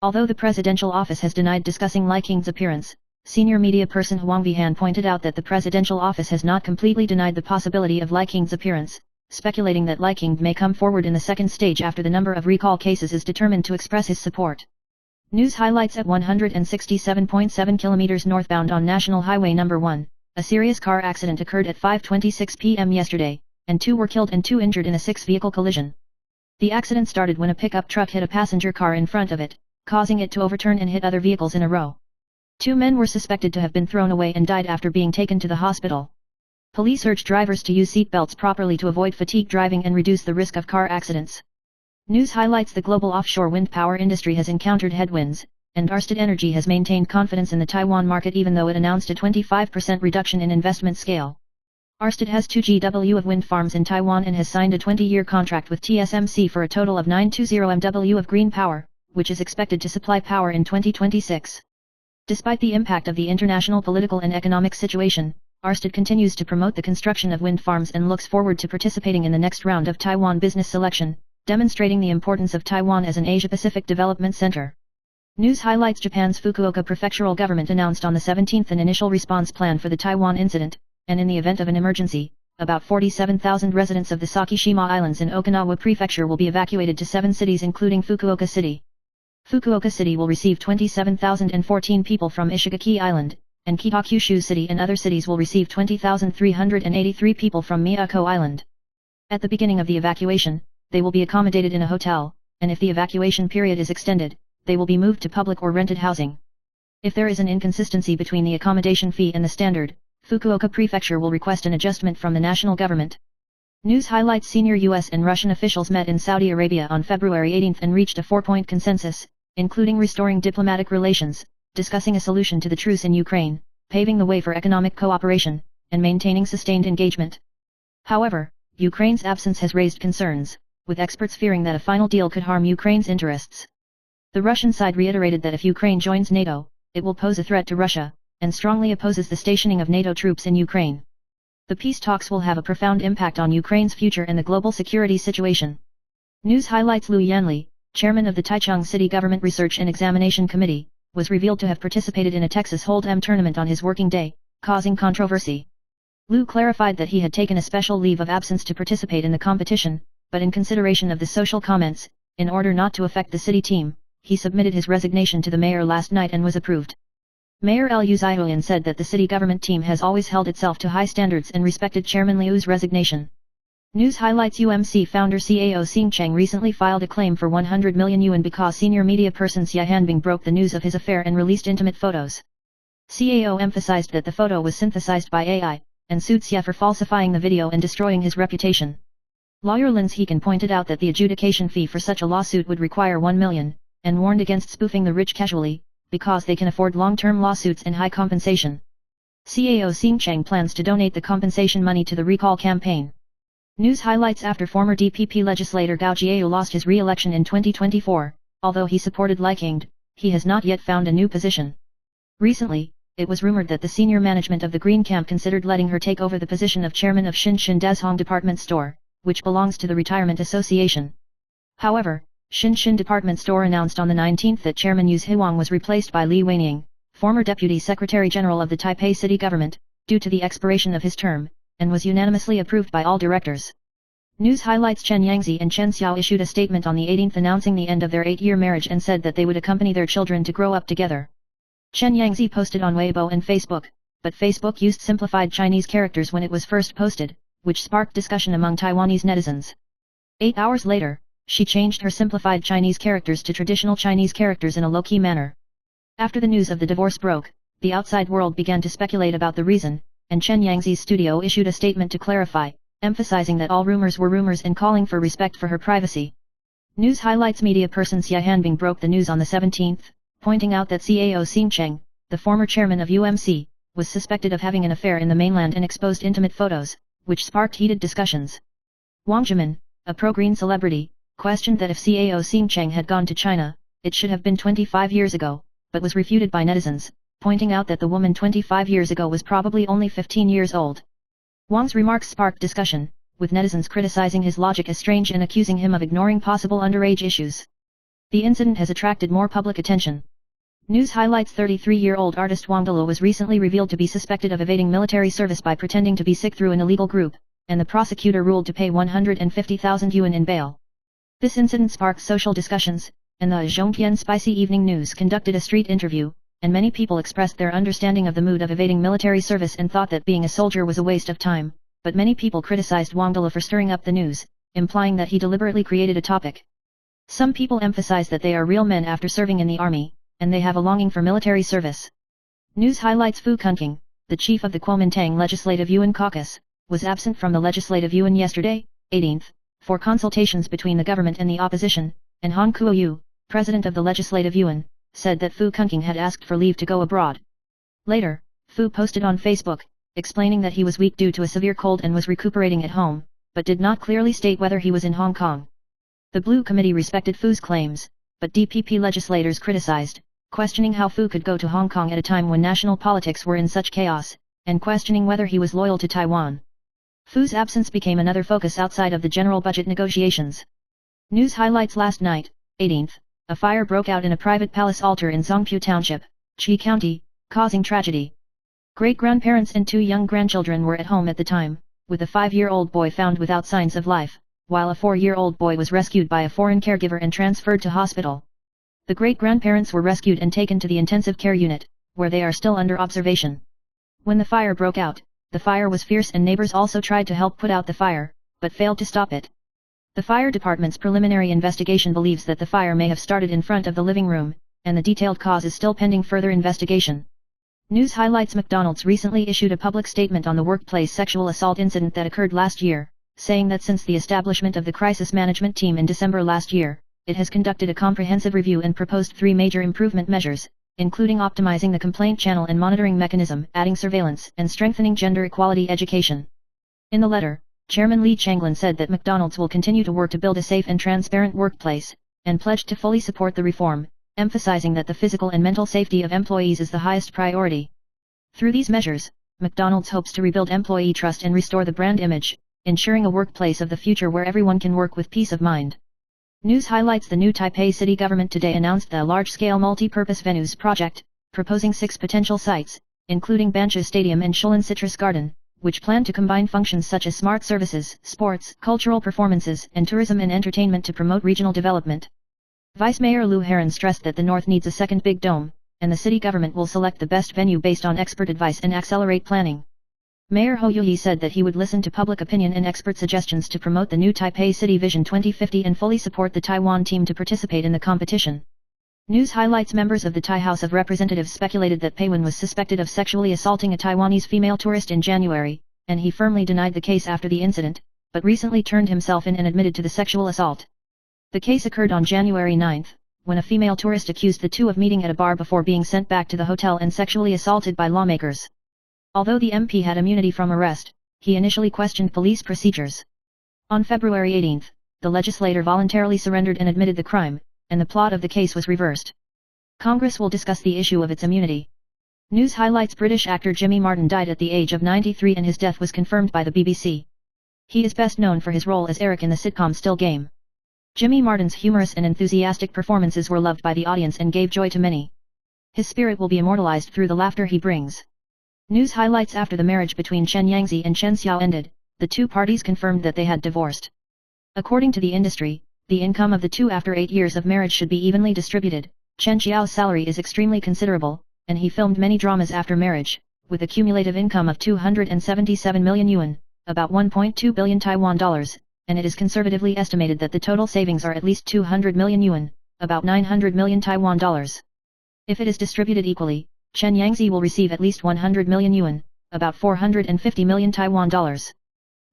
Although the presidential office has denied discussing Lai King's appearance, senior media person Huang Vihan pointed out that the presidential office has not completely denied the possibility of Lai King's appearance, speculating that Li King may come forward in the second stage after the number of recall cases is determined to express his support. News highlights at 167.7 kilometers northbound on National Highway No. 1, a serious car accident occurred at 5:26 p.m. yesterday, and 2 were killed and 2 injured in a 6-vehicle collision. The accident started when a pickup truck hit a passenger car in front of it, causing it to overturn and hit other vehicles in a row. 2 men were suspected to have been thrown away and died after being taken to the hospital. Police urge drivers to use seat belts properly to avoid fatigue driving and reduce the risk of car accidents. News highlights the global offshore wind power industry has encountered headwinds, and Ørsted Energy has maintained confidence in the Taiwan market even though it announced a 25% reduction in investment scale. Ørsted has 2 GW of wind farms in Taiwan and has signed a 20-year contract with TSMC for a total of 920 MW of green power, which is expected to supply power in 2026. Despite the impact of the international political and economic situation, Ørsted continues to promote the construction of wind farms and looks forward to participating in the next round of Taiwan business selection, demonstrating the importance of Taiwan as an Asia-Pacific development center. News highlights Japan's Fukuoka prefectural government announced on the 17th an initial response plan for the Taiwan incident, and in the event of an emergency, about 47,000 residents of the Sakishima Islands in Okinawa Prefecture will be evacuated to 7 cities including Fukuoka City. Fukuoka City will receive 27,014 people from Ishigaki Island, and Kitakyushu City and other cities will receive 20,383 people from Miyako Island. At the beginning of the evacuation, they will be accommodated in a hotel, and if the evacuation period is extended, they will be moved to public or rented housing. If there is an inconsistency between the accommodation fee and the standard, Fukuoka Prefecture will request an adjustment from the national government. News highlights senior US and Russian officials met in Saudi Arabia on February 18 and reached a 4-point consensus, including restoring diplomatic relations, discussing a solution to the truce in Ukraine, paving the way for economic cooperation, and maintaining sustained engagement. However, Ukraine's absence has raised concerns, with experts fearing that a final deal could harm Ukraine's interests. The Russian side reiterated that if Ukraine joins NATO, it will pose a threat to Russia, and strongly opposes the stationing of NATO troops in Ukraine. The peace talks will have a profound impact on Ukraine's future and the global security situation. News highlights Liu Yanli, chairman of the Taichung City Government Research and Examination Committee, was revealed to have participated in a Texas Hold'em tournament on his working day, causing controversy. Liu clarified that he had taken a special leave of absence to participate in the competition, but in consideration of the social comments, in order not to affect the city team, he submitted his resignation to the mayor last night and was approved. Mayor Liu Zihuan said that the city government team has always held itself to high standards and respected Chairman Liu's resignation. News highlights UMC founder CAO Xing Cheng recently filed a claim for 100 million yuan because senior media person Xia Hanbing broke the news of his affair and released intimate photos. CAO emphasized that the photo was synthesized by AI, and sued Xia for falsifying the video and destroying his reputation. Lawyer Lin Heekan pointed out that the adjudication fee for such a lawsuit would require 1 million, and warned against spoofing the rich casually, because they can afford long-term lawsuits and high compensation. CAO Xing Cheng plans to donate the compensation money to the recall campaign. News highlights after former DPP legislator Gao Jiao lost his re-election in 2024, although he supported Li King, he has not yet found a new position. Recently, it was rumored that the senior management of the Green Camp considered letting her take over the position of chairman of Shinshin Dazhong Department Store, which belongs to the Retirement Association. However, Shinshin Department Store announced on the 19th that Chairman Yu Hiwang was replaced by Li Wenying, former Deputy Secretary General of the Taipei City Government, due to the expiration of his term, and was unanimously approved by all directors. News highlights Chen Yangzi and Chen Xiao issued a statement on the 18th announcing the end of their 8-year marriage and said that they would accompany their children to grow up together. Chen Yangzi posted on Weibo and Facebook, but Facebook used simplified Chinese characters when it was first posted, which sparked discussion among Taiwanese netizens. 8 hours later, she changed her simplified Chinese characters to traditional Chinese characters in a low-key manner. After the news of the divorce broke, the outside world began to speculate about the reason, and Chen Yangzi's studio issued a statement to clarify, emphasizing that all rumors were rumors and calling for respect for her privacy. News highlights media person Xia Hanbing broke the news on the 17th, pointing out that CAO Xing Cheng, the former chairman of UMC, was suspected of having an affair in the mainland and exposed intimate photos, which sparked heated discussions. Wang Jimin, a pro-green celebrity, questioned that if CAO Xing Cheng had gone to China, it should have been 25 years ago, but was refuted by netizens, pointing out that the woman 25 years ago was probably only 15 years old. Wang's remarks sparked discussion, with netizens criticizing his logic as strange and accusing him of ignoring possible underage issues. The incident has attracted more public attention. News highlights 33-year-old artist Wang Delu was recently revealed to be suspected of evading military service by pretending to be sick through an illegal group, and the prosecutor ruled to pay 150,000 yuan in bail. This incident sparked social discussions, and the Zhongpian Spicy Evening News conducted a street interview, and many people expressed their understanding of the mood of evading military service and thought that being a soldier was a waste of time, but many people criticized Wang Dele for stirring up the news, implying that he deliberately created a topic. Some people emphasize that they are real men after serving in the army, and they have a longing for military service. News highlights Fu Kunking, the chief of the Kuomintang Legislative Yuan Caucus, was absent from the Legislative Yuan yesterday, 18th, for consultations between the government and the opposition, and Han Kuo-yu, president of the Legislative Yuan, said that Fu Kunking had asked for leave to go abroad. Later, Fu posted on Facebook, explaining that he was weak due to a severe cold and was recuperating at home, but did not clearly state whether he was in Hong Kong. The Blue Committee respected Fu's claims, but DPP legislators criticized, questioning how Fu could go to Hong Kong at a time when national politics were in such chaos, and questioning whether he was loyal to Taiwan. Fu's absence became another focus outside of the general budget negotiations. News highlights last night, 18th, a fire broke out in a private palace altar in Zongpu Township, Qi County, causing tragedy. Great-grandparents and 2 young grandchildren were at home at the time, with a 5-year-old boy found without signs of life, while a 4-year-old boy was rescued by a foreign caregiver and transferred to hospital. The great-grandparents were rescued and taken to the intensive care unit, where they are still under observation. When the fire broke out, the fire was fierce and neighbors also tried to help put out the fire, but failed to stop it. The fire department's preliminary investigation believes that the fire may have started in front of the living room, and the detailed cause is still pending further investigation. News highlights McDonald's recently issued a public statement on the workplace sexual assault incident that occurred last year, saying that since the establishment of the crisis management team in December last year, it has conducted a comprehensive review and proposed 3 major improvement measures, including optimizing the complaint channel and monitoring mechanism, adding surveillance, and strengthening gender equality education. In the letter, Chairman Lee Changlin said that McDonald's will continue to work to build a safe and transparent workplace, and pledged to fully support the reform, emphasizing that the physical and mental safety of employees is the highest priority. Through these measures, McDonald's hopes to rebuild employee trust and restore the brand image, ensuring a workplace of the future where everyone can work with peace of mind. News highlights the new Taipei city government today announced the large-scale multi-purpose venues project, proposing 6 potential sites, including Bancha Stadium and Shulin Citrus Garden, which plan to combine functions such as smart services, sports, cultural performances, and tourism and entertainment to promote regional development. Vice Mayor Liu Heron stressed that the North needs a second big dome, and the city government will select the best venue based on expert advice and accelerate planning. Mayor Hou Yuyi said that he would listen to public opinion and expert suggestions to promote the new Taipei City Vision 2050 and fully support the Taiwan team to participate in the competition. News highlights members of the Thai House of Representatives speculated that Pei Wen was suspected of sexually assaulting a Taiwanese female tourist in January, and he firmly denied the case after the incident, but recently turned himself in and admitted to the sexual assault. The case occurred on January 9, when a female tourist accused the two of meeting at a bar before being sent back to the hotel and sexually assaulted by lawmakers. Although the MP had immunity from arrest, he initially questioned police procedures. On February 18, the legislator voluntarily surrendered and admitted the crime, and the plot of the case was reversed. Congress will discuss the issue of its immunity. News highlights British actor Jimmy Martin died at the age of 93 and his death was confirmed by the BBC. He is best known for his role as Eric in the sitcom Still Game. Jimmy Martin's humorous and enthusiastic performances were loved by the audience and gave joy to many. His spirit will be immortalized through the laughter he brings. News highlights after the marriage between Chen Yangzi and Chen Xiao ended, the two parties confirmed that they had divorced. According to the industry, the income of the two after 8 years of marriage should be evenly distributed. Chen Xiao's salary is extremely considerable, and he filmed many dramas after marriage, with a cumulative income of 277 million yuan, about 1.2 billion Taiwan dollars, and it is conservatively estimated that the total savings are at least 200 million yuan, about 900 million Taiwan dollars. If it is distributed equally, Chen Yangzi will receive at least 100 million yuan, about 450 million Taiwan dollars.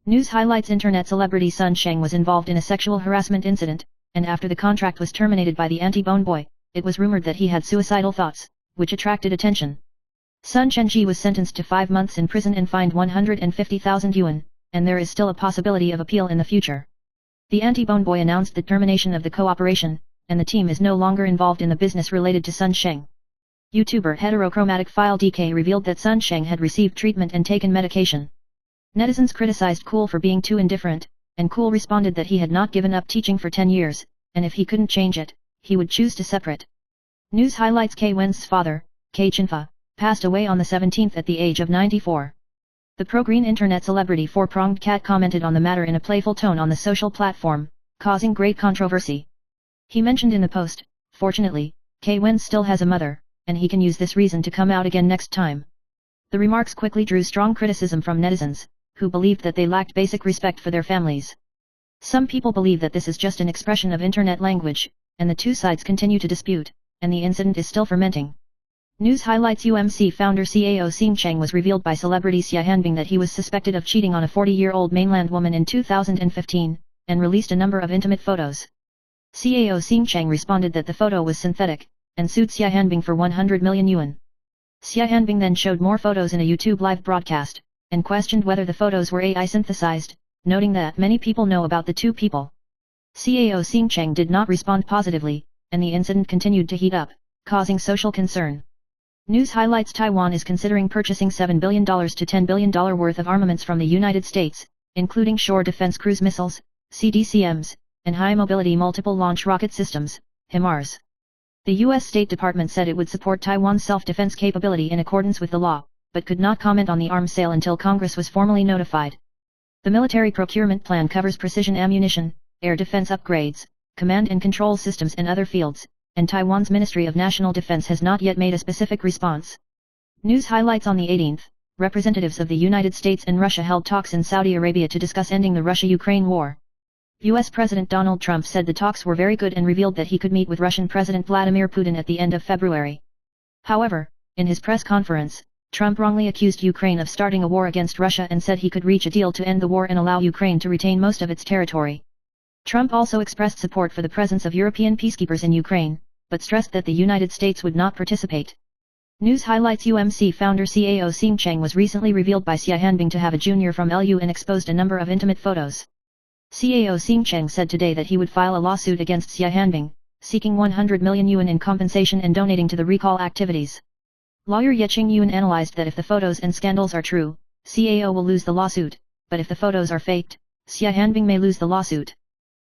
News highlights internet celebrity Sun Sheng was involved in a sexual harassment incident, and after the contract was terminated by the anti-Bone Boy, it was rumored that he had suicidal thoughts, which attracted attention. Sun Shengji was sentenced to 5 months in prison and fined 150,000 yuan, and there is still a possibility of appeal in the future. The anti-Bone Boy announced the termination of the cooperation, and the team is no longer involved in the business related to Sun Sheng. YouTuber Heterochromatic File DK revealed that Sun Sheng had received treatment and taken medication. Netizens criticized Cool for being too indifferent, and Cool responded that he had not given up teaching for 10 years, and if he couldn't change it, he would choose to separate. News highlights K Wen's father, K Chinfa, passed away on the 17th at the age of 94. The pro-green internet celebrity Four-Pronged Cat commented on the matter in a playful tone on the social platform, causing great controversy. He mentioned in the post, "Fortunately, Kwen still has a mother, and he can use this reason to come out again next time." The remarks quickly drew strong criticism from netizens, who believed that they lacked basic respect for their families. Some people believe that this is just an expression of internet language, and the two sides continue to dispute, and the incident is still fermenting. News highlights UMC founder CAO Xing Cheng was revealed by celebrity Xia Hanbing that he was suspected of cheating on a 40-year-old mainland woman in 2015, and released a number of intimate photos. CAO Xing Cheng responded that the photo was synthetic, and sued Xia Hanbing for 100 million yuan. Xia Hanbing then showed more photos in a YouTube live broadcast, and questioned whether the photos were AI synthesized, noting that many people know about the two people. CAO Xing Cheng did not respond positively, and the incident continued to heat up, causing social concern. News highlights Taiwan is considering purchasing $7 billion to $10 billion worth of armaments from the United States, including shore defense cruise missiles, CDCMs, and high-mobility multiple-launch rocket systems, HIMARS. The U.S. State Department said it would support Taiwan's self-defense capability in accordance with the law, but could not comment on the arms sale until Congress was formally notified. The military procurement plan covers precision ammunition, air defense upgrades, command and control systems and other fields, and Taiwan's Ministry of National Defense has not yet made a specific response. News highlights on the 18th, representatives of the United States and Russia held talks in Saudi Arabia to discuss ending the Russia-Ukraine war. U.S. President Donald Trump said the talks were very good and revealed that he could meet with Russian President Vladimir Putin at the end of February. However, in his press conference, Trump wrongly accused Ukraine of starting a war against Russia and said he could reach a deal to end the war and allow Ukraine to retain most of its territory. Trump also expressed support for the presence of European peacekeepers in Ukraine, but stressed that the United States would not participate. News highlights UMC founder CAO Xing Cheng was recently revealed by Xia Hanbing to have a junior from LU and exposed a number of intimate photos. CAO Xing Cheng said today that he would file a lawsuit against Xia Hanbing, seeking 100 million yuan in compensation and donating to the recall activities. Lawyer Yeching Yuan analyzed that if the photos and scandals are true, CAO will lose the lawsuit, but if the photos are faked, Xia Hanbing may lose the lawsuit.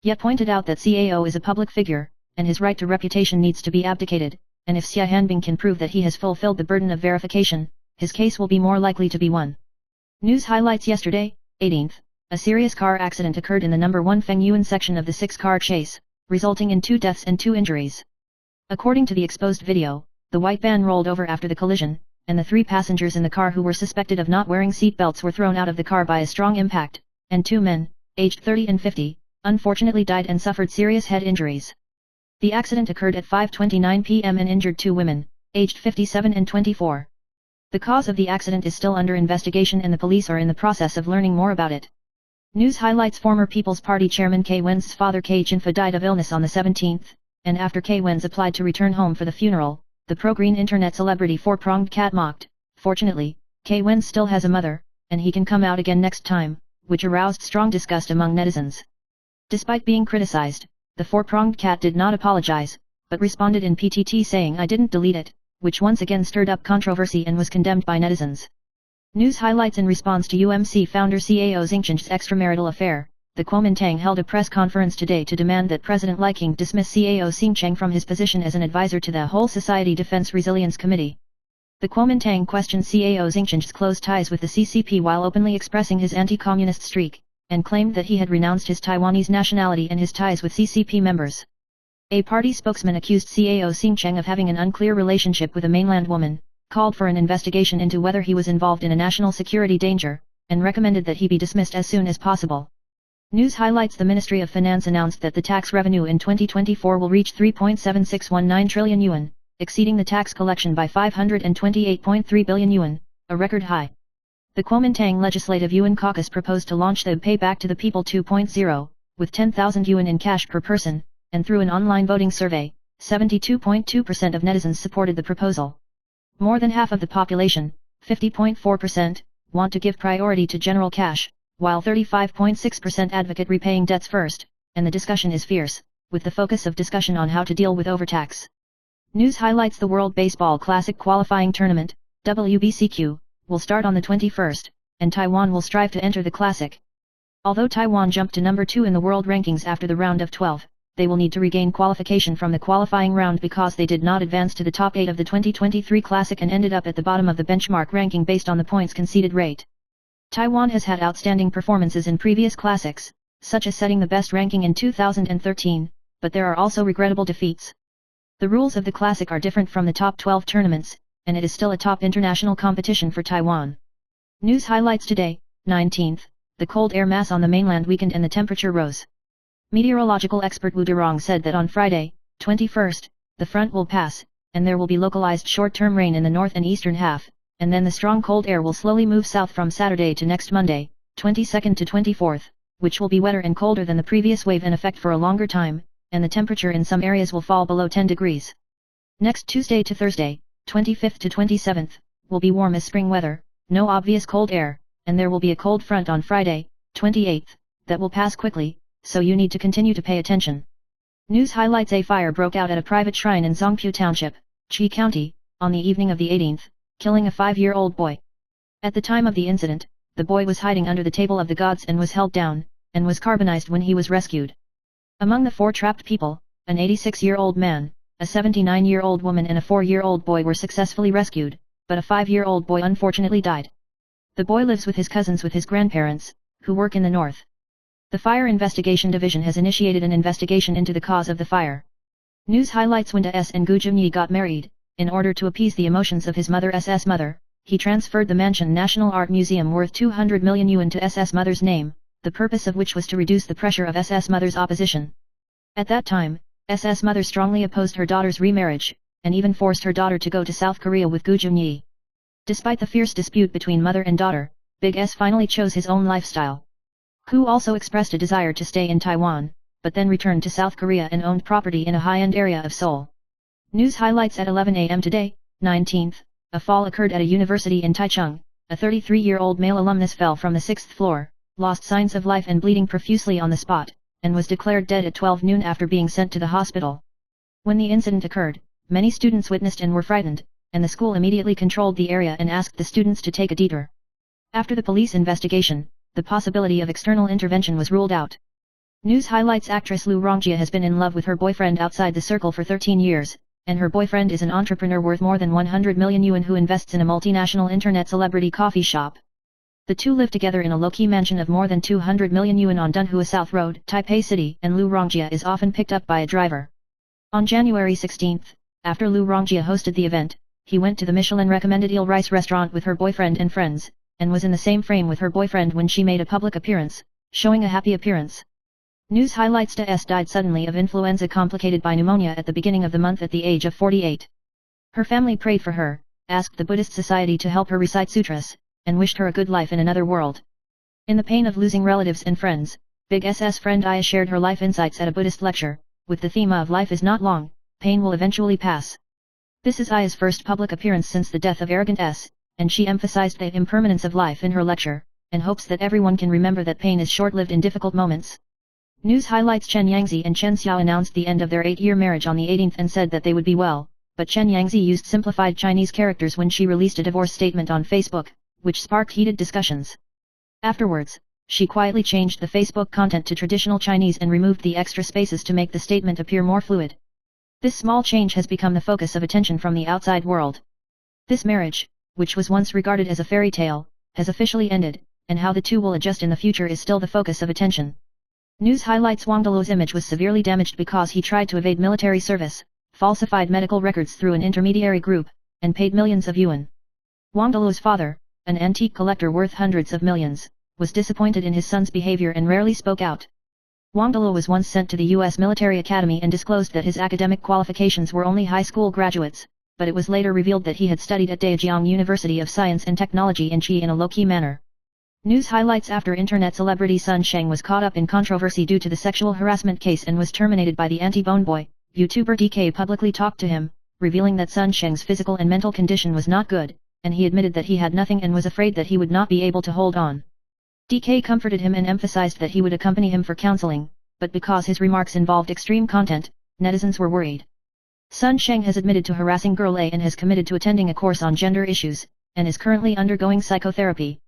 Ye pointed out that CAO is a public figure, and his right to reputation needs to be abdicated, and if Xia Hanbing can prove that he has fulfilled the burden of verification, his case will be more likely to be won. News highlights yesterday, 18th. A serious car accident occurred in the No. 1 Fengyuan section of the 6-car chase, resulting in 2 deaths and 2 injuries. According to the exposed video, the white van rolled over after the collision, and the 3 passengers in the car who were suspected of not wearing seat belts were thrown out of the car by a strong impact, and 2 men, aged 30 and 50, unfortunately died and suffered serious head injuries. The accident occurred at 5:29 p.m. and injured 2 women, aged 57 and 24. The cause of the accident is still under investigation and the police are in the process of learning more about it. News highlights former People's Party chairman Kwen's father K. Chinfa died of illness on the 17th, and after Kwen's applied to return home for the funeral, the pro-green internet celebrity Four-Pronged Cat mocked, "Fortunately, Kwen still has a mother, and he can come out again next time," which aroused strong disgust among netizens. Despite being criticized, the Four-Pronged Cat did not apologize, but responded in PTT saying "I didn't delete it," which once again stirred up controversy and was condemned by netizens. News highlights in response to UMC founder CAO Xing Cheng's extramarital affair, the Kuomintang held a press conference today to demand that President Li Qiang dismiss CAO Xing Cheng from his position as an advisor to the Whole Society Defense Resilience Committee. The Kuomintang questioned CAO Xing Cheng's close ties with the CCP while openly expressing his anti-communist streak, and claimed that he had renounced his Taiwanese nationality and his ties with CCP members. A party spokesman accused CAO Xing Cheng of having an unclear relationship with a mainland woman, called for an investigation into whether he was involved in a national security danger, and recommended that he be dismissed as soon as possible. News highlights the Ministry of Finance announced that the tax revenue in 2024 will reach 3.7619 trillion yuan, exceeding the tax collection by 528.3 billion yuan, a record high. The Kuomintang Legislative Yuan Caucus proposed to launch the Pay Back to the People 2.0, with 10,000 yuan in cash per person, and through an online voting survey, 72.2% of netizens supported the proposal. More than half of the population, 50.4%, want to give priority to general cash, while 35.6% advocate repaying debts first, and the discussion is fierce, with the focus of discussion on how to deal with overtax. News highlights the World Baseball Classic Qualifying Tournament, WBCQ, will start on the 21st, and Taiwan will strive to enter the Classic. Although Taiwan jumped to number 2 in the world rankings after the round of 12, they will need to regain qualification from the qualifying round because they did not advance to the top 8 of the 2023 Classic and ended up at the bottom of the benchmark ranking based on the points conceded rate. Taiwan has had outstanding performances in previous classics, such as setting the best ranking in 2013, but there are also regrettable defeats. The rules of the classic are different from the top 12 tournaments, and it is still a top international competition for Taiwan. News highlights today, 19th, the cold air mass on the mainland weakened and the temperature rose. Meteorological expert Wu Derong said that on Friday, 21st, the front will pass, and there will be localized short-term rain in the north and eastern half, and then the strong cold air will slowly move south from Saturday to next Monday, 22nd to 24th, which will be wetter and colder than the previous wave in effect for a longer time, and the temperature in some areas will fall below 10 degrees. Next Tuesday to Thursday, 25th to 27th, will be warm as spring weather, no obvious cold air, and there will be a cold front on Friday, 28th, that will pass quickly, so you need to continue to pay attention. News highlights: a fire broke out at a private shrine in Zongpu Township, Qi County, on the evening of the 18th, killing a 5-year-old boy. At the time of the incident, the boy was hiding under the table of the gods and was held down, and was carbonized when he was rescued. Among the 4 trapped people, an 86-year-old man, a 79-year-old woman and a 4-year-old boy were successfully rescued, but a 5-year-old boy unfortunately died. The boy lives with his cousins with his grandparents, who work in the north. The Fire Investigation Division has initiated an investigation into the cause of the fire. News highlights: Wenda S. and Gu Junyi got married. In order to appease the emotions of his mother's mother, he transferred the Mansion National Art Museum worth 200 million yuan to SS Mother's name, the purpose of which was to reduce the pressure of SS Mother's opposition. At that time, SS Mother strongly opposed her daughter's remarriage, and even forced her daughter to go to South Korea with Gu Junyi. Despite the fierce dispute between mother and daughter, Big S finally chose his own lifestyle. Gu also expressed a desire to stay in Taiwan, but then returned to South Korea and owned property in a high-end area of Seoul. News highlights: at 11 a.m. today, 19th, a fall occurred at a university in Taichung. A 33-year-old male alumnus fell from the 6th floor, lost signs of life and bleeding profusely on the spot, and was declared dead at 12 noon after being sent to the hospital. When the incident occurred, many students witnessed and were frightened, and the school immediately controlled the area and asked the students to take a detour. After the police investigation, the possibility of external intervention was ruled out. News highlights: actress Lu Rongjia has been in love with her boyfriend outside the circle for 13 years, and her boyfriend is an entrepreneur worth more than 100 million yuan who invests in a multinational internet celebrity coffee shop. The two live together in a low-key mansion of more than 200 million yuan on Dunhua South Road, Taipei City, and Lu Rongjia is often picked up by a driver. On January 16, after Lu Rongjia hosted the event, he went to the Michelin-recommended Eel Rice restaurant with her boyfriend and friends, and was in the same frame with her boyfriend when she made a public appearance, showing a happy appearance. News highlights: S died suddenly of influenza complicated by pneumonia at the beginning of the month at the age of 48. Her family prayed for her, asked the Buddhist Society to help her recite sutras, and wished her a good life in another world. In the pain of losing relatives and friends, Big S's friend Aya shared her life insights at a Buddhist lecture, with the theme of "Life is not long, pain will eventually pass." This is Aya's first public appearance since the death of Arrogant S, and she emphasized the impermanence of life in her lecture, and hopes that everyone can remember that pain is short-lived in difficult moments. News highlights: Chen Yangzi and Chen Xiao announced the end of their 8-year marriage on the 18th and said that they would be well, but Chen Yangzi used simplified Chinese characters when she released a divorce statement on Facebook, which sparked heated discussions. Afterwards, she quietly changed the Facebook content to traditional Chinese and removed the extra spaces to make the statement appear more fluid. This small change has become the focus of attention from the outside world. This marriage, which was once regarded as a fairy tale, has officially ended, and how the two will adjust in the future is still the focus of attention. News highlights: Wang Deluo's image was severely damaged because he tried to evade military service, falsified medical records through an intermediary group, and paid millions of yuan. Wang Deluo's father, an antique collector worth hundreds of millions, was disappointed in his son's behavior and rarely spoke out. Wang Deluo was once sent to the U.S. military academy and disclosed that his academic qualifications were only high school graduates, but it was later revealed that he had studied at Daejeong University of Science and Technology in Chi in a low-key manner. News highlights: after internet celebrity Sun Sheng was caught up in controversy due to the sexual harassment case and was terminated by the anti-Bone Boy, YouTuber DK publicly talked to him, revealing that Sun Sheng's physical and mental condition was not good, and he admitted that he had nothing and was afraid that he would not be able to hold on. DK comforted him and emphasized that he would accompany him for counseling, but because his remarks involved extreme content, netizens were worried. Sun Sheng has admitted to harassing Girl A and has committed to attending a course on gender issues, and is currently undergoing psychotherapy.